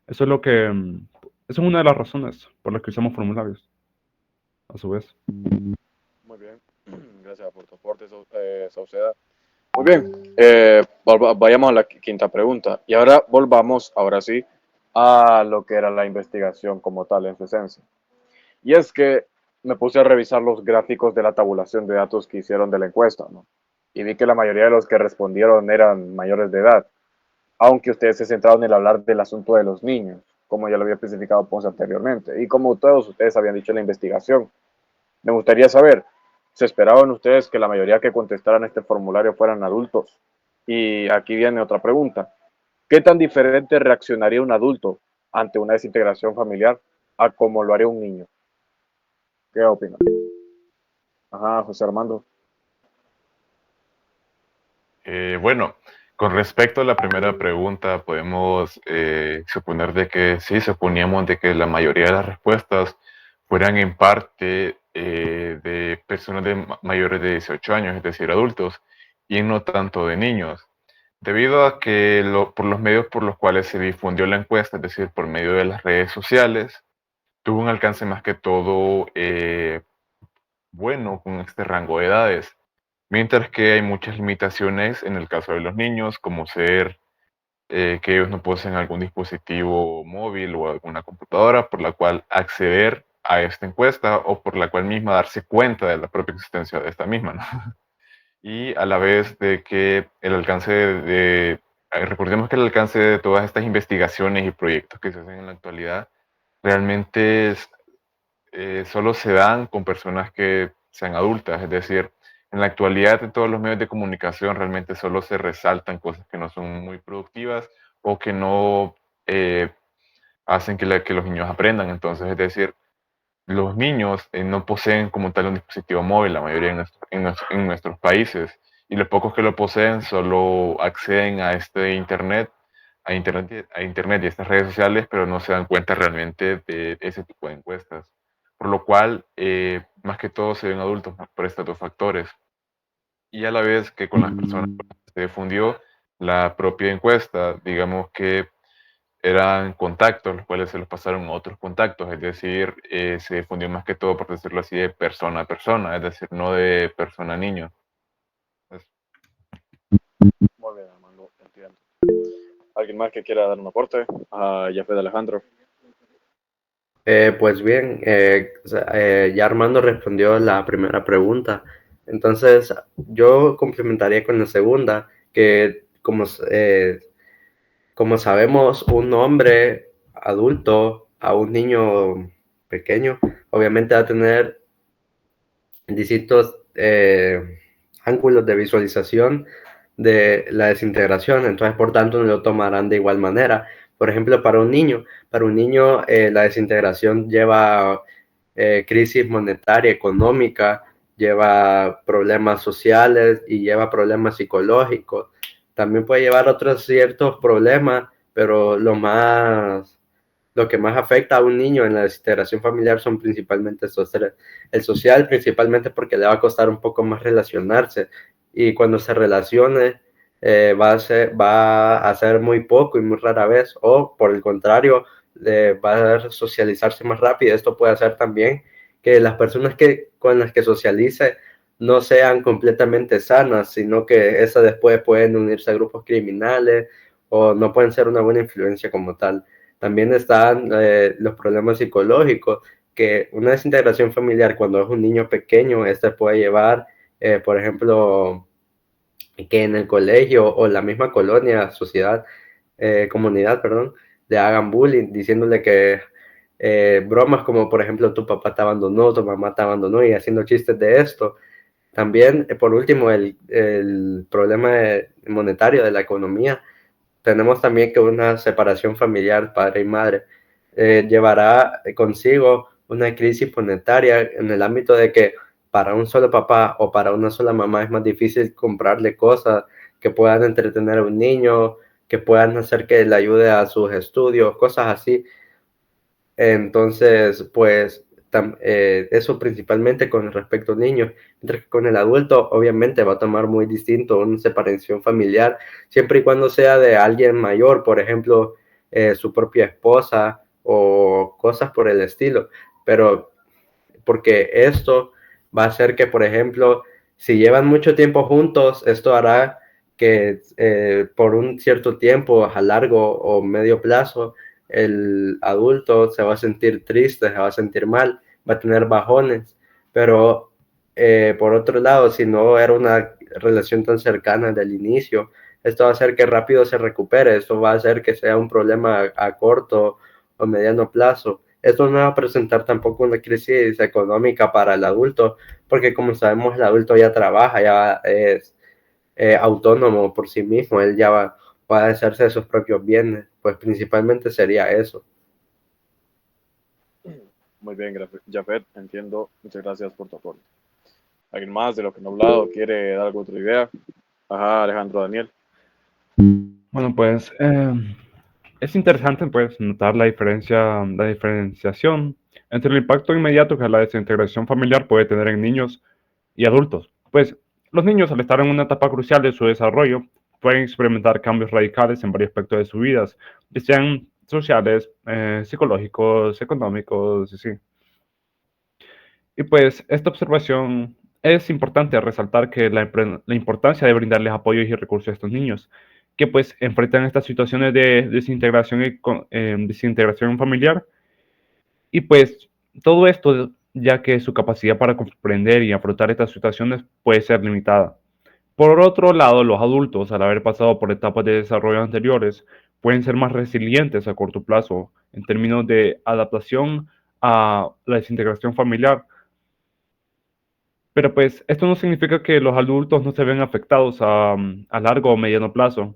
Speaker 2: eso es lo que, eso es una de las razones por las que usamos formularios, a su vez.
Speaker 1: Muy bien, gracias por tu aporte, Sauceda. Muy bien, vayamos a la quinta pregunta. Y ahora volvamos, ahora sí, a lo que era la investigación como tal en su esencia. Y es que me puse a revisar los gráficos de la tabulación de datos que hicieron de la encuesta, ¿no? Y vi que la mayoría de los que respondieron eran mayores de edad, aunque ustedes se centraron en hablar del asunto de los niños, como ya lo había especificado Ponce anteriormente, y como todos ustedes habían dicho en la investigación. Me gustaría saber, ¿se esperaban ustedes que la mayoría que contestaran este formulario fueran adultos? Y aquí viene otra pregunta. ¿Qué tan diferente reaccionaría un adulto ante una desintegración familiar a como lo haría un niño? ¿Qué opinan? Ajá, José Armando.
Speaker 3: Bueno, con respecto a la primera pregunta, podemos suponer de que sí, suponíamos de que la mayoría de las respuestas fueran en parte de personas mayores de 18 años, es decir, adultos, y no tanto de niños. Debido a que por los medios por los cuales se difundió la encuesta, es decir, por medio de las redes sociales, tuvo un alcance más que todo bueno con este rango de edades. Mientras que hay muchas limitaciones en el caso de los niños, como ser que ellos no poseen algún dispositivo móvil o alguna computadora por la cual acceder a esta encuesta o por la cual misma darse cuenta de la propia existencia de esta misma, ¿no? Y a la vez de que el alcance recordemos que el alcance de todas estas investigaciones y proyectos que se hacen en la actualidad realmente solo se dan con personas que sean adultas, es decir, en la actualidad en todos los medios de comunicación realmente solo se resaltan cosas que no son muy productivas o que no hacen que los niños aprendan. Entonces, es decir, los niños no poseen como tal un dispositivo móvil, la mayoría en nuestros países, y los pocos que lo poseen solo acceden a este internet y a estas redes sociales, pero no se dan cuenta realmente de ese tipo de encuestas. Por lo cual, más que todo se ven adultos por estos dos factores. Y a la vez que con las personas con las que se difundió la propia encuesta, digamos que eran contactos, los cuales se los pasaron a otros contactos, es decir, se difundió más que todo, por decirlo así, de persona a persona, es decir, no de persona a niño.
Speaker 1: Muy bien, Armando, entiendo. ¿Alguien más que quiera dar un aporte? A Jafet Alejandro.
Speaker 6: Pues bien, ya Armando respondió la primera pregunta. Entonces, yo complementaría con la segunda, que como sabemos, un hombre adulto a un niño pequeño, obviamente va a tener distintos ángulos de visualización de la desintegración, entonces por tanto no lo tomarán de igual manera. Por ejemplo, para un niño la desintegración lleva crisis monetaria, económica, lleva problemas sociales y lleva problemas psicológicos. También puede llevar otros ciertos problemas, pero lo que más afecta a un niño en la desintegración familiar son principalmente el social, principalmente porque le va a costar un poco más relacionarse y cuando se relacione va a ser muy poco y muy rara vez, o por el contrario, va a socializarse más rápido. Esto puede hacer también que las personas con las que socialice no sean completamente sanas, sino que esas después pueden unirse a grupos criminales o no pueden ser una buena influencia como tal. También están los problemas psicológicos, que una desintegración familiar cuando es un niño pequeño, este puede llevar, por ejemplo, que en el colegio o la misma colonia, comunidad, perdón, le hagan bullying diciéndole que bromas como por ejemplo tu papá te abandonó, tu mamá te abandonó y haciendo chistes de esto. También, por último, el problema monetario de la economía. Tenemos también que una separación familiar, padre y madre, llevará consigo una crisis monetaria en el ámbito de que para un solo papá o para una sola mamá es más difícil comprarle cosas que puedan entretener a un niño, que puedan hacer que le ayude a sus estudios, cosas así. Entonces, pues eso principalmente con respecto a niños, mientras que con el adulto obviamente va a tomar muy distinto una separación familiar, siempre y cuando sea de alguien mayor, por ejemplo, su propia esposa o cosas por el estilo, pero porque esto va a hacer que, por ejemplo, si llevan mucho tiempo juntos, esto hará que por un cierto tiempo, a largo o medio plazo, el adulto se va a sentir triste, se va a sentir mal, va a tener bajones, pero por otro lado, si no era una relación tan cercana del inicio, esto va a hacer que rápido se recupere, esto va a hacer que sea un problema a corto o mediano plazo. Esto no va a presentar tampoco una crisis económica para el adulto, porque como sabemos, el adulto ya trabaja, ya es autónomo por sí mismo, él ya va a hacerse de sus propios bienes, pues principalmente sería eso.
Speaker 1: Muy bien, Jafet, entiendo. Muchas gracias por tu aporte. ¿Alguien más de lo que no he hablado quiere dar alguna otra idea? Ajá, Alejandro Daniel.
Speaker 2: Bueno, pues es interesante pues notar la diferenciación entre el impacto inmediato que la desintegración familiar puede tener en niños y adultos. Pues los niños, al estar en una etapa crucial de su desarrollo, pueden experimentar cambios radicales en varios aspectos de sus vidas, ya sean sociales, psicológicos, económicos, y así. Y pues esta observación es importante resaltar que la importancia de brindarles apoyos y recursos a estos niños, que pues enfrentan estas situaciones de desintegración, desintegración familiar, y pues todo esto ya que su capacidad para comprender y afrontar estas situaciones puede ser limitada. Por otro lado, los adultos, al haber pasado por etapas de desarrollo anteriores, pueden ser más resilientes a corto plazo en términos de adaptación a la desintegración familiar. Pero pues esto no significa que los adultos no se ven afectados a largo o mediano plazo.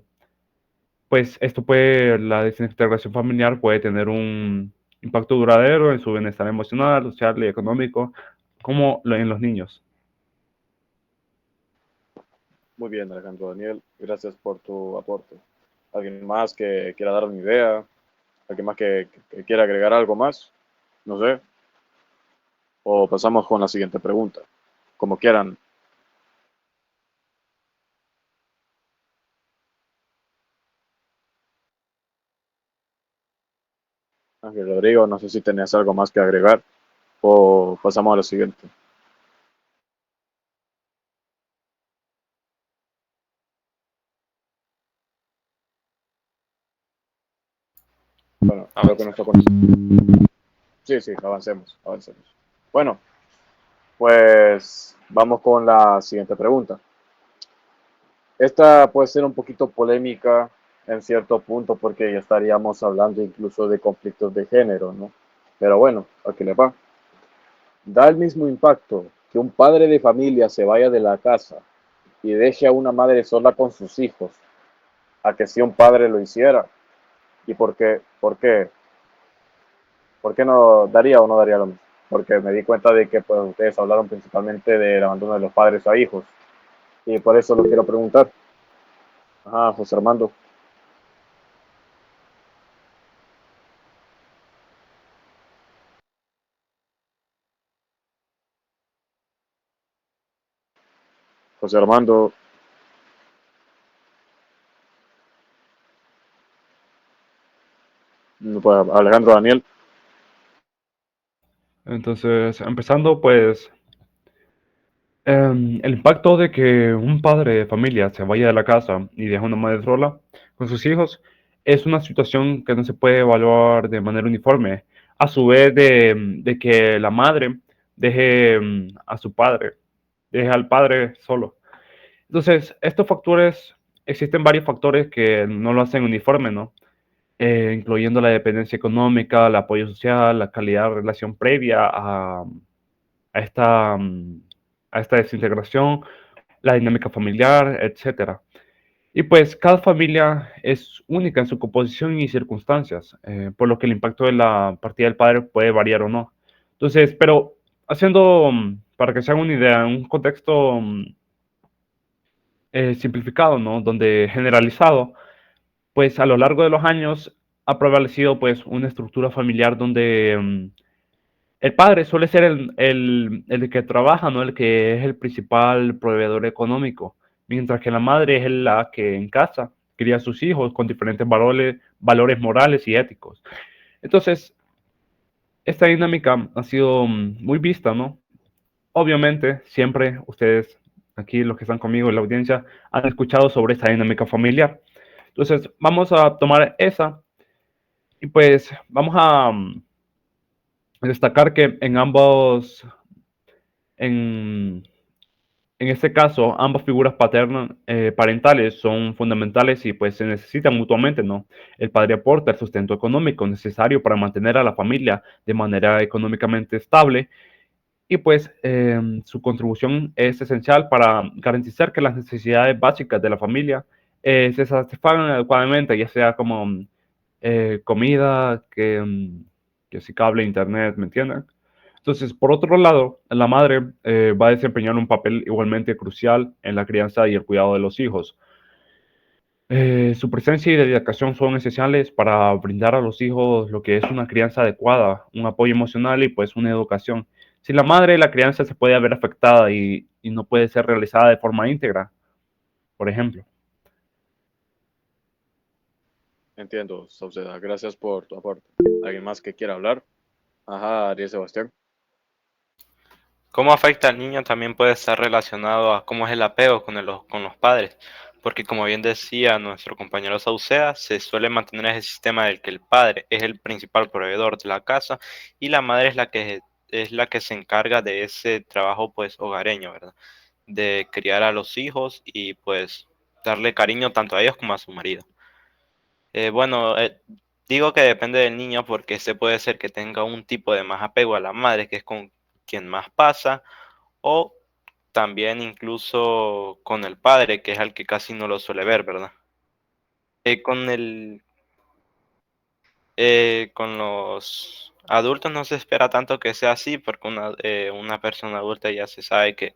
Speaker 2: Pues la desintegración familiar puede tener un impacto duradero en su bienestar emocional, social y económico, como en los niños.
Speaker 1: Muy bien, Alejandro Daniel. Gracias por tu aporte. ¿Alguien más que quiera dar una idea? ¿Alguien más que quiera agregar algo más? No sé. O pasamos con la siguiente pregunta. Como quieran. Ángel Rodrigo, no sé si tenías algo más que agregar o pasamos a lo siguiente. Bueno, creo que no está con... Sí, sí, avancemos, avancemos. Bueno, pues vamos con la siguiente pregunta. Esta puede ser un poquito polémica en cierto punto porque ya estaríamos hablando incluso de conflictos de género, ¿no? Pero bueno, aquí le va. Da el mismo impacto que un padre de familia se vaya de la casa y deje a una madre sola con sus hijos, a que si un padre lo hiciera. ¿Y por qué? ¿Por qué? ¿Por qué no daría o no daría lo mismo? Porque me di cuenta de que pues, ustedes hablaron principalmente del abandono de los padres a hijos. Y por eso lo quiero preguntar. Ajá, José Armando. José Armando, pues, Alejandro Daniel.
Speaker 2: Entonces, empezando, pues, el impacto de que un padre de familia se vaya de la casa y deje a una madre sola con sus hijos es una situación que no se puede evaluar de manera uniforme. A su vez de que la madre deje a su padre, deje al padre solo. Entonces, estos factores, existen varios factores que no lo hacen uniforme, ¿no? Incluyendo la dependencia económica, el apoyo social, la calidad de relación previa a esta, a esta desintegración, la dinámica familiar, etcétera. Y pues cada familia es única en su composición y circunstancias, por lo que el impacto de la partida del padre puede variar o no. Entonces, pero haciendo, para que se hagan una idea, un contexto simplificado, ¿no? Donde generalizado, pues a lo largo de los años ha prevalecido pues una estructura familiar donde el padre suele ser el que trabaja, ¿no? El que es el principal proveedor económico, mientras que la madre es la que en casa cría a sus hijos con diferentes valores morales y éticos. Entonces, esta dinámica ha sido muy vista, ¿no? Obviamente, siempre ustedes, aquí los que están conmigo en la audiencia, han escuchado sobre esta dinámica familiar. Entonces, vamos a tomar esa y pues vamos a destacar que en, en este caso, ambas figuras paternas, parentales son fundamentales y pues se necesitan mutuamente, ¿no? El padre aporta el sustento económico necesario para mantener a la familia de manera económicamente estable y pues su contribución es esencial para garantizar que las necesidades básicas de la familia se satisfagan adecuadamente, ya sea como comida, que si cable, internet, ¿me entienden? Entonces, por otro lado, la madre va a desempeñar un papel igualmente crucial en la crianza y el cuidado de los hijos. Su presencia y dedicación son esenciales para brindar a los hijos lo que es una crianza adecuada, un apoyo emocional y pues una educación. Sin la madre, la crianza se puede ver afectada y no puede ser realizada de forma íntegra, por ejemplo.
Speaker 1: Entiendo, Sauceda. Gracias por tu aporte. ¿Alguien más que quiera hablar? Ajá, Ariel Sebastián.
Speaker 5: Cómo afecta al niño también puede estar relacionado a cómo es el apego con los padres, porque como bien decía nuestro compañero Sauceda, se suele mantener ese sistema del que el padre es el principal proveedor de la casa y la madre es la que se encarga de ese trabajo pues hogareño, ¿verdad? De criar a los hijos y pues darle cariño tanto a ellos como a su marido. Bueno, digo que depende del niño porque se puede ser que tenga un tipo de más apego a la madre, que es con quien más pasa, o también incluso con el padre, que es al que casi no lo suele ver, ¿verdad? Con con los adultos no se espera tanto que sea así, porque una persona adulta ya se sabe que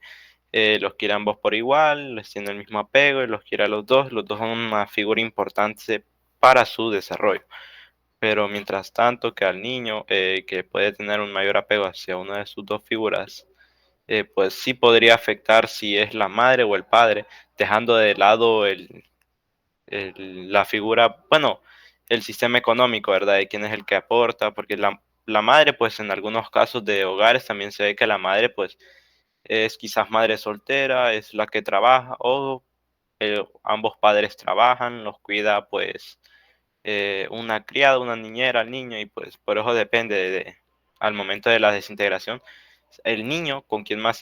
Speaker 5: los quiere a ambos por igual, les tiene el mismo apego y los quiere a los dos son una figura importante para su desarrollo. Pero mientras tanto que al niño que puede tener un mayor apego hacia una de sus dos figuras, pues sí podría afectar si es la madre o el padre, dejando de lado la figura, bueno, el sistema económico, ¿verdad? De quién es el que aporta, porque la madre, pues en algunos casos de hogares también se ve que la madre, pues es quizás madre soltera, es la que trabaja, o ambos padres trabajan, los cuida pues una criada, una niñera, al niño, y pues por eso depende al momento de la desintegración, el niño con quién más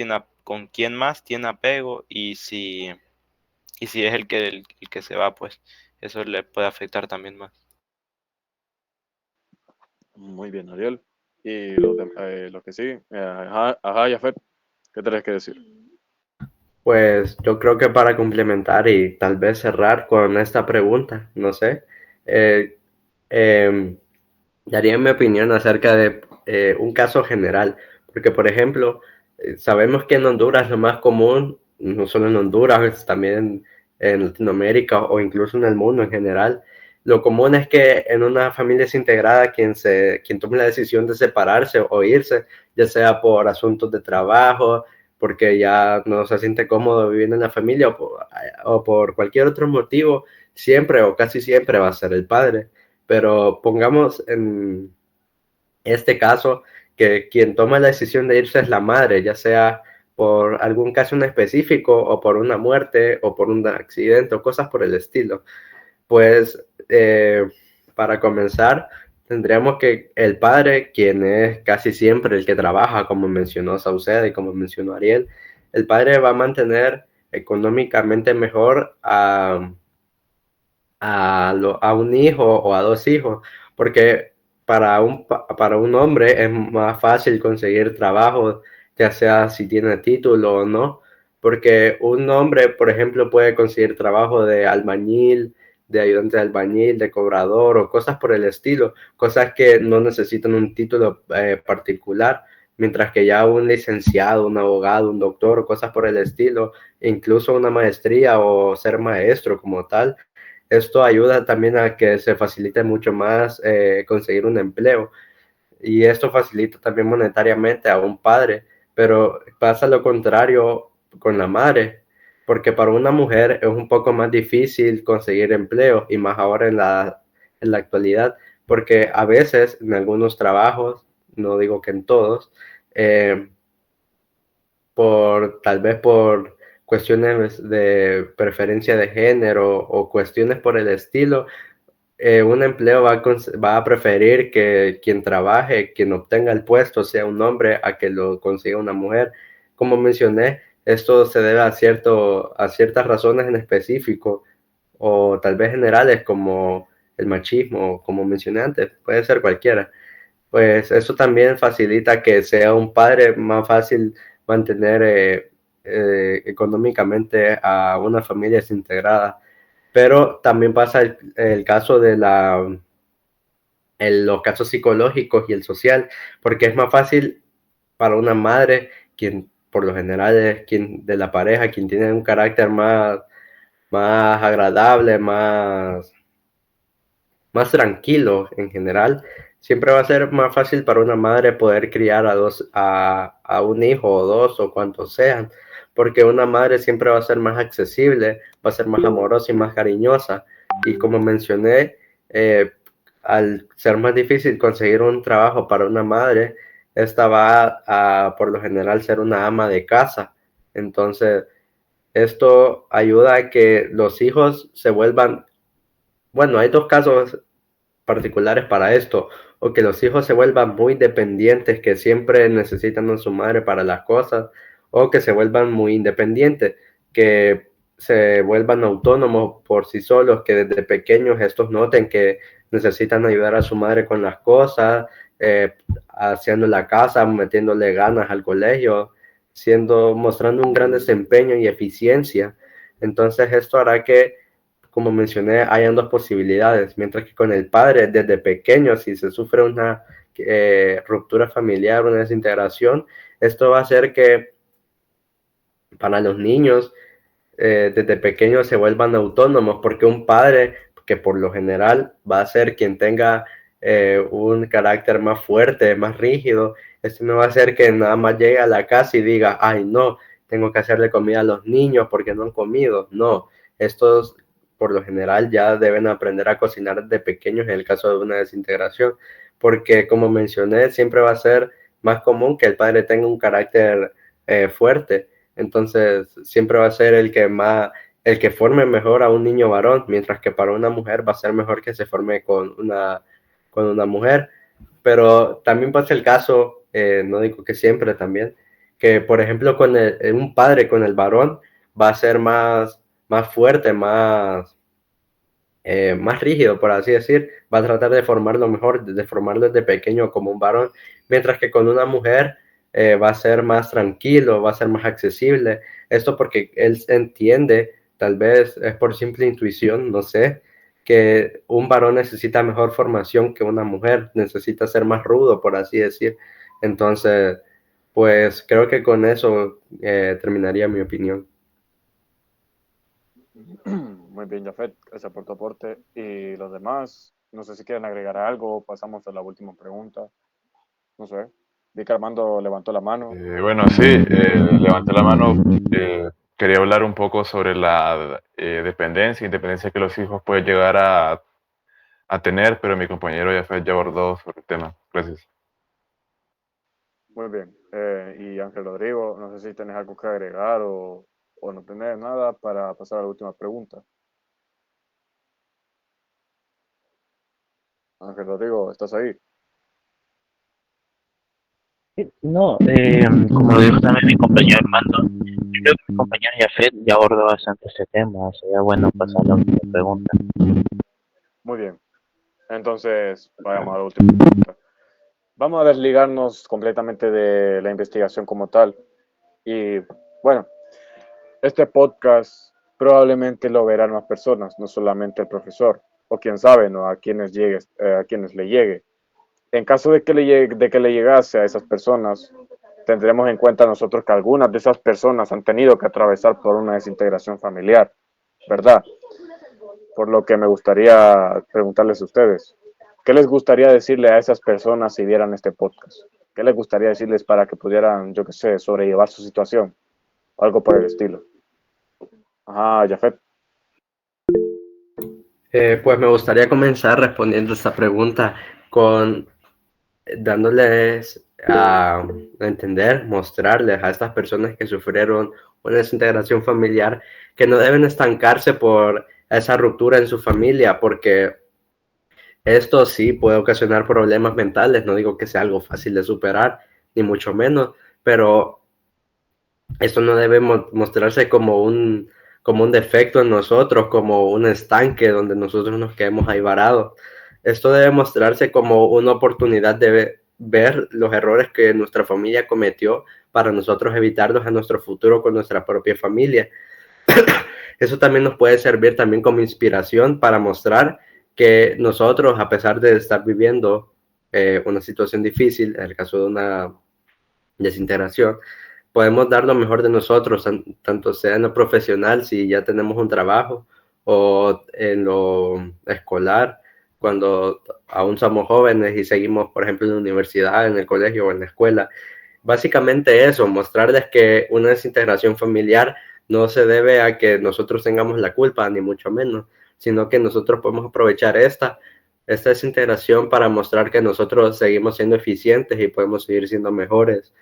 Speaker 5: tiene apego, y si es el que se va, pues eso le puede afectar también más.
Speaker 1: Muy bien, Ariel. Y lo que sigue, ajá, Jafet, ¿qué tenés que decir?
Speaker 6: Pues yo creo que para complementar y tal vez cerrar con esta pregunta, no sé, eh, em, daría mi opinión acerca de un caso general, porque por ejemplo, sabemos que en Honduras lo más común, no solo en Honduras, también en Latinoamérica o incluso en el mundo en general, lo común es que en una familia desintegrada quien tome la decisión de separarse o irse, ya sea por asuntos de trabajo, porque ya no se siente cómodo viviendo en la familia o por cualquier otro motivo, siempre o casi siempre va a ser el padre. Pero pongamos en este caso que quien toma la decisión de irse es la madre, ya sea por algún caso en específico o por una muerte o por un accidente o cosas por el estilo. Pues para comenzar, tendríamos que el padre, quien es casi siempre el que trabaja, como mencionó Sauceda y como mencionó Ariel, el padre va a mantener económicamente mejor a un hijo o a dos hijos, porque para un hombre es más fácil conseguir trabajo, ya sea si tiene título o no, porque un hombre, por ejemplo, puede conseguir trabajo de albañil, de ayudante de albañil, de cobrador o cosas por el estilo, cosas que no necesitan un título particular, mientras que ya un licenciado, un abogado, un doctor o cosas por el estilo, incluso una maestría o ser maestro como tal, esto ayuda también a que se facilite mucho más conseguir un empleo, y esto facilita también monetariamente a un padre, pero pasa lo contrario con la madre, porque para una mujer es un poco más difícil conseguir empleo, y más ahora en la actualidad, porque a veces en algunos trabajos, no digo que en todos, eh, tal vez por cuestiones de preferencia de género o cuestiones por el estilo, un empleo va a preferir que quien trabaje, quien obtenga el puesto, sea un hombre a que lo consiga una mujer. Como mencioné, esto se debe a ciertas razones en específico o tal vez generales, como el machismo, como mencioné antes, puede ser cualquiera. Pues eso también facilita que sea un padre más fácil mantener económicamente a una familia desintegrada. Pero también pasa el caso de los casos psicológicos y el social, porque es más fácil para una madre, quien por lo general es quien de la pareja, quien tiene un carácter más agradable, más tranquilo en general, siempre va a ser más fácil para una madre poder criar a un hijo o dos o cuantos sean, porque una madre siempre va a ser más accesible, va a ser más amorosa y más cariñosa. Y como mencioné, eh, al ser más difícil conseguir un trabajo para una madre, esta va a por lo general ser una ama de casa. Entonces, esto ayuda a que los hijos se vuelvan, bueno, hay dos casos particulares para esto, o que los hijos se vuelvan muy dependientes, que siempre necesitan a su madre para las cosas, o que se vuelvan muy independientes, que se vuelvan autónomos por sí solos, que desde pequeños estos noten que necesitan ayudar a su madre con las cosas, haciendo la casa, metiéndole ganas al colegio, mostrando un gran desempeño y eficiencia. Entonces esto hará que, como mencioné, hayan dos posibilidades, mientras que con el padre, desde pequeño, si se sufre una ruptura familiar, una desintegración, esto va a hacer que para los niños desde pequeños se vuelvan autónomos, porque un padre que por lo general va a ser quien tenga un carácter más fuerte, más rígido, esto no va a hacer que nada más llegue a la casa y diga, ay no, tengo que hacerle comida a los niños porque no han comido. No, estos por lo general ya deben aprender a cocinar de pequeños en el caso de una desintegración, porque como mencioné, siempre va a ser más común que el padre tenga un carácter fuerte, entonces siempre va a ser el que forme mejor a un niño varón, mientras que para una mujer va a ser mejor que se forme con una mujer. Pero también pasa el caso, no digo que siempre también, que por ejemplo un padre con el varón va a ser más fuerte, más rígido, por así decir, va a tratar de formarlo mejor, de formarlo desde pequeño como un varón, mientras que con una mujer va a ser más tranquilo, va a ser más accesible. Esto porque él entiende, tal vez es por simple intuición, no sé, que un varón necesita mejor formación que una mujer, necesita ser más rudo, por así decir. Entonces, pues creo que con eso terminaría mi opinión.
Speaker 1: Muy bien, Jafet, gracias por tu aporte. Y los demás, no sé si quieren agregar algo, pasamos a la última pregunta. No sé. Vi que Armando levantó la mano.
Speaker 3: Bueno, sí, levanté la mano. Quería hablar un poco sobre la independencia que los hijos pueden llegar a tener, pero mi compañero ya abordó sobre el tema. Gracias.
Speaker 1: Muy bien. Y Ángel Rodrigo, no sé si tenés algo que agregar o no tenés nada para pasar a la última pregunta. Ángel Rodrigo, ¿estás ahí?
Speaker 4: Sí, no, como lo dijo también mi compañero Armando, creo que mi compañero Jafet ya abordó bastante este tema, sería bueno pasar a la última pregunta.
Speaker 1: Muy bien. Entonces, vayamos a la última pregunta. Vamos a desligarnos completamente de la investigación como tal. Y bueno, este podcast probablemente lo verán más personas, no solamente el profesor, o quién sabe, ¿no? A quienes le llegue. En caso de que le llegase a esas personas, tendremos en cuenta nosotros que algunas de esas personas han tenido que atravesar por una desintegración familiar, ¿verdad? Por lo que me gustaría preguntarles a ustedes, ¿qué les gustaría decirle a esas personas si vieran este podcast? ¿Qué les gustaría decirles para que pudieran, yo qué sé, sobrellevar su situación? O algo por el estilo. Ajá, Jafet.
Speaker 6: Pues me gustaría comenzar respondiendo esta pregunta con dándoles a entender, mostrarles a estas personas que sufrieron una desintegración familiar que no deben estancarse por esa ruptura en su familia, porque esto sí puede ocasionar problemas mentales, no digo que sea algo fácil de superar, ni mucho menos, pero esto no debe mostrarse como un defecto en nosotros, como un estanque donde nosotros nos quedemos ahí varados. Esto debe mostrarse como una oportunidad de ver los errores que nuestra familia cometió para nosotros evitarlos en nuestro futuro con nuestra propia familia. Eso también nos puede servir también como inspiración para mostrar que nosotros, a pesar de estar viviendo una situación difícil, en el caso de una desintegración, podemos dar lo mejor de nosotros, tanto sea en lo profesional, si ya tenemos un trabajo, o en lo escolar, cuando aún somos jóvenes y seguimos, por ejemplo, en la universidad, en el colegio o en la escuela. Básicamente eso, mostrarles que una desintegración familiar no se debe a que nosotros tengamos la culpa, ni mucho menos, sino que nosotros podemos aprovechar esta desintegración para mostrar que nosotros seguimos siendo eficientes y podemos seguir siendo mejores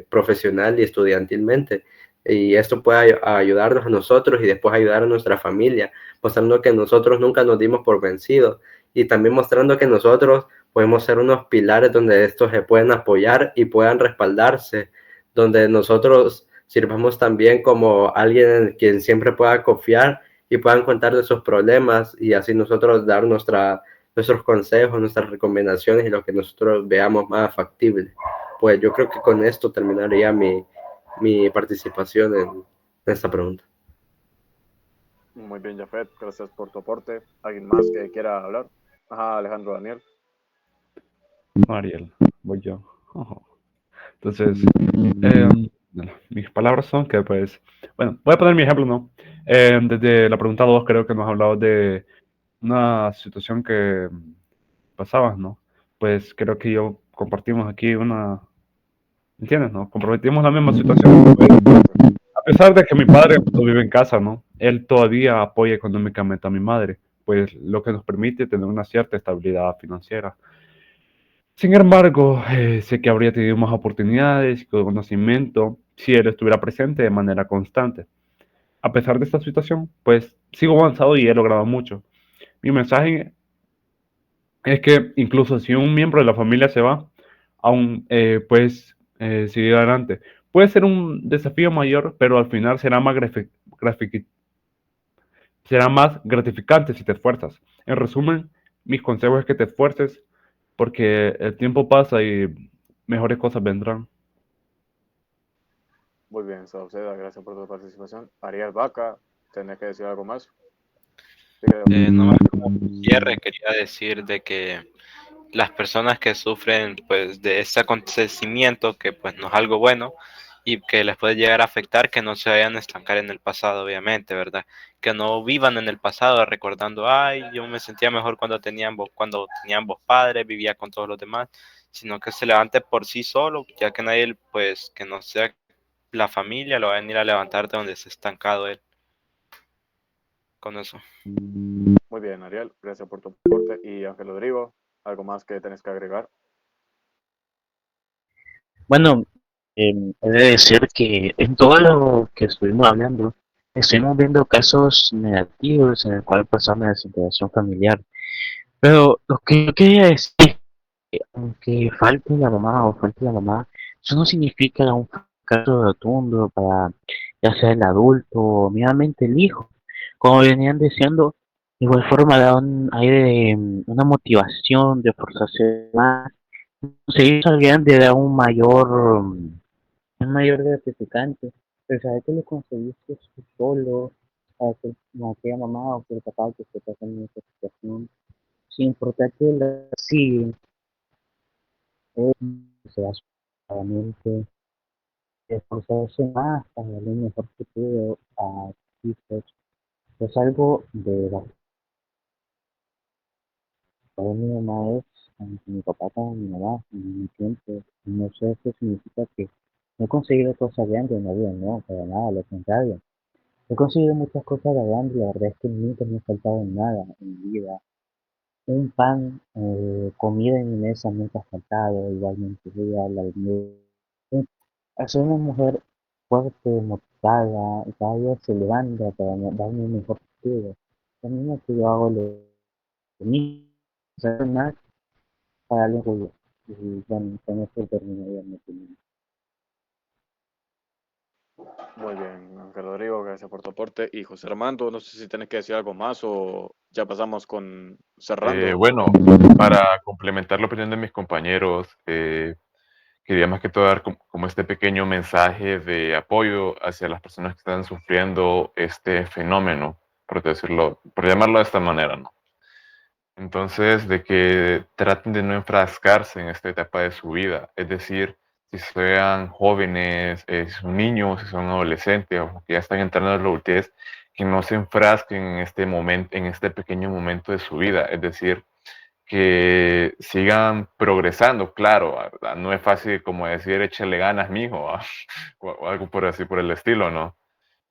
Speaker 6: profesional y estudiantilmente. Y esto puede ayudarnos a nosotros y después ayudar a nuestra familia, mostrando que nosotros nunca nos dimos por vencidos y también mostrando que nosotros podemos ser unos pilares donde estos se pueden apoyar y puedan respaldarse, donde nosotros sirvamos también como alguien en quien siempre pueda confiar y puedan contar de sus problemas y así nosotros dar nuestros consejos, nuestras recomendaciones y lo que nosotros veamos más factible. Pues yo creo que con esto terminaría mi participación en esta pregunta.
Speaker 1: Muy bien, Jafet, gracias por tu aporte. ¿Alguien más que quiera hablar? Ajá, Alejandro Daniel.
Speaker 2: Ariel, voy yo. Ojo. Entonces, bueno, mis palabras son que, pues, bueno, voy a poner mi ejemplo, ¿no? Desde la pregunta 2 creo que nos hablado de una situación que pasaba, ¿no? Pues creo que yo compartimos aquí ¿entiendes, no? Comprometimos la misma situación. Pues, a pesar de que mi padre no vive en casa, ¿no? Él todavía apoya económicamente a mi madre, pues lo que nos permite tener una cierta estabilidad financiera. Sin embargo, sé que habría tenido más oportunidades y conocimiento si él estuviera presente de manera constante. A pesar de esta situación, pues sigo avanzado y he logrado mucho. Mi mensaje es que incluso si un miembro de la familia se va, aún puedes seguir adelante. Puede ser un desafío mayor, pero al final será más gratificante si te esfuerzas. En resumen, mis consejos es que te esfuerces porque el tiempo pasa y mejores cosas vendrán.
Speaker 1: Muy bien, Sauceda, gracias por tu participación. Ariel Vaca, ¿tenés que decir algo más? Sí,
Speaker 5: Nomás como cierre quería decir de que las personas que sufren pues de ese acontecimiento que pues no es algo bueno y que les puede llegar a afectar, que no se vayan a estancar en el pasado, obviamente, ¿verdad? Que no vivan en el pasado recordando, ay, yo me sentía mejor cuando tenía ambos padres, vivía con todos los demás, sino que se levante por sí solo, ya que nadie, pues, que no sea la familia, lo va a venir a levantar de donde se ha estancado él. Con eso.
Speaker 1: muy bien, Ariel, gracias por tu aporte. Y Ángel Rodrigo, ¿algo más que tenés que agregar?
Speaker 4: Bueno, he de decir que en todo lo que estuvimos hablando, estuvimos viendo casos negativos en el cual pasó una desintegración familiar. Pero lo que yo quería decir, aunque falte la mamá o falte la mamá, eso no significa un fracaso rotundo para ya sea el adulto o meramente el hijo. Como venían diciendo, de igual forma da un aire de una motivación, de esforzarse más. Seguir saliendo da un mayor gratificante. Pero saber que lo conseguiste tú solo, a que aquella mamá o que el papá que esté pasando en esta situación, sin importar que la sigue, se va solamente esforzarse más para darle un mejor futuro a sus hijos. Es algo de la de mi mamá es, tanto mi papá como mi mamá, en mi tiempo, no sé qué significa que no he conseguido cosas grandes en la vida, no, para nada, lo contrario. He conseguido muchas cosas grandes, la verdad es que nunca me ha faltado nada en mi vida. Un pan, comida en mi mesa nunca ha faltado, igualmente ella, la de ser una mujer fuerte, motivada, y cada día se levanta para darme un mejor futuro. También es que yo hago lo mismo, hacer más para darle orgullo. Y bueno, con esto terminaría mi opinión.
Speaker 1: Muy bien, Ángel Rodrigo, gracias por tu aporte. Y José Armando, no sé si tenés que decir algo más o ya pasamos con cerrando.
Speaker 3: Bueno, para complementar la opinión de mis compañeros, quería más que todo dar como este pequeño mensaje de apoyo hacia las personas que están sufriendo este fenómeno, por decirlo, por llamarlo de esta manera, ¿no? Entonces, de que traten de no enfrascarse en esta etapa de su vida, es decir, si sean jóvenes, si son niños, si son adolescentes o que ya están entrando en la adultez, que no se enfrasquen en este momento, en este pequeño momento de su vida, es decir, que sigan progresando, claro, ¿verdad? No es fácil como decir échale ganas, mijo, o algo por así por el estilo, ¿no?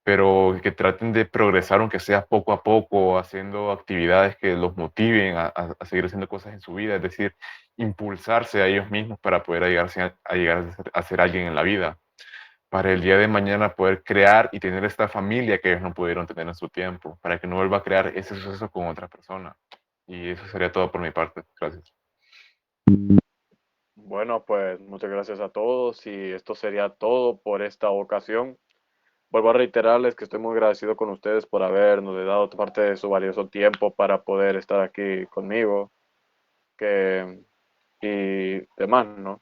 Speaker 3: Pero que traten de progresar, aunque sea poco a poco, haciendo actividades que los motiven a seguir haciendo cosas en su vida, es decir, impulsarse a ellos mismos para poder llegar a ser alguien en la vida, para el día de mañana poder crear y tener esta familia que ellos no pudieron tener en su tiempo, para que no vuelva a crear ese suceso con otra persona. Y eso sería todo por mi parte. Gracias.
Speaker 1: Bueno, pues muchas gracias a todos y esto sería todo por esta ocasión. Vuelvo a reiterarles que estoy muy agradecido con ustedes por habernos dado parte de su valioso tiempo para poder estar aquí conmigo que, y demás, ¿no?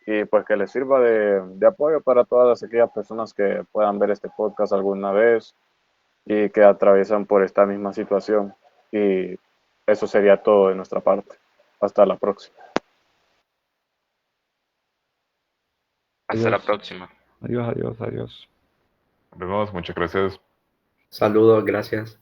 Speaker 1: Y pues que les sirva de apoyo para todas aquellas personas que puedan ver este podcast alguna vez y que atraviesan por esta misma situación. Y eso sería todo de nuestra parte. Hasta la próxima.
Speaker 5: Hasta la
Speaker 2: Adiós,
Speaker 5: próxima.
Speaker 2: adiós, adiós, adiós.
Speaker 3: Nos vemos, muchas gracias.
Speaker 6: Saludos, gracias.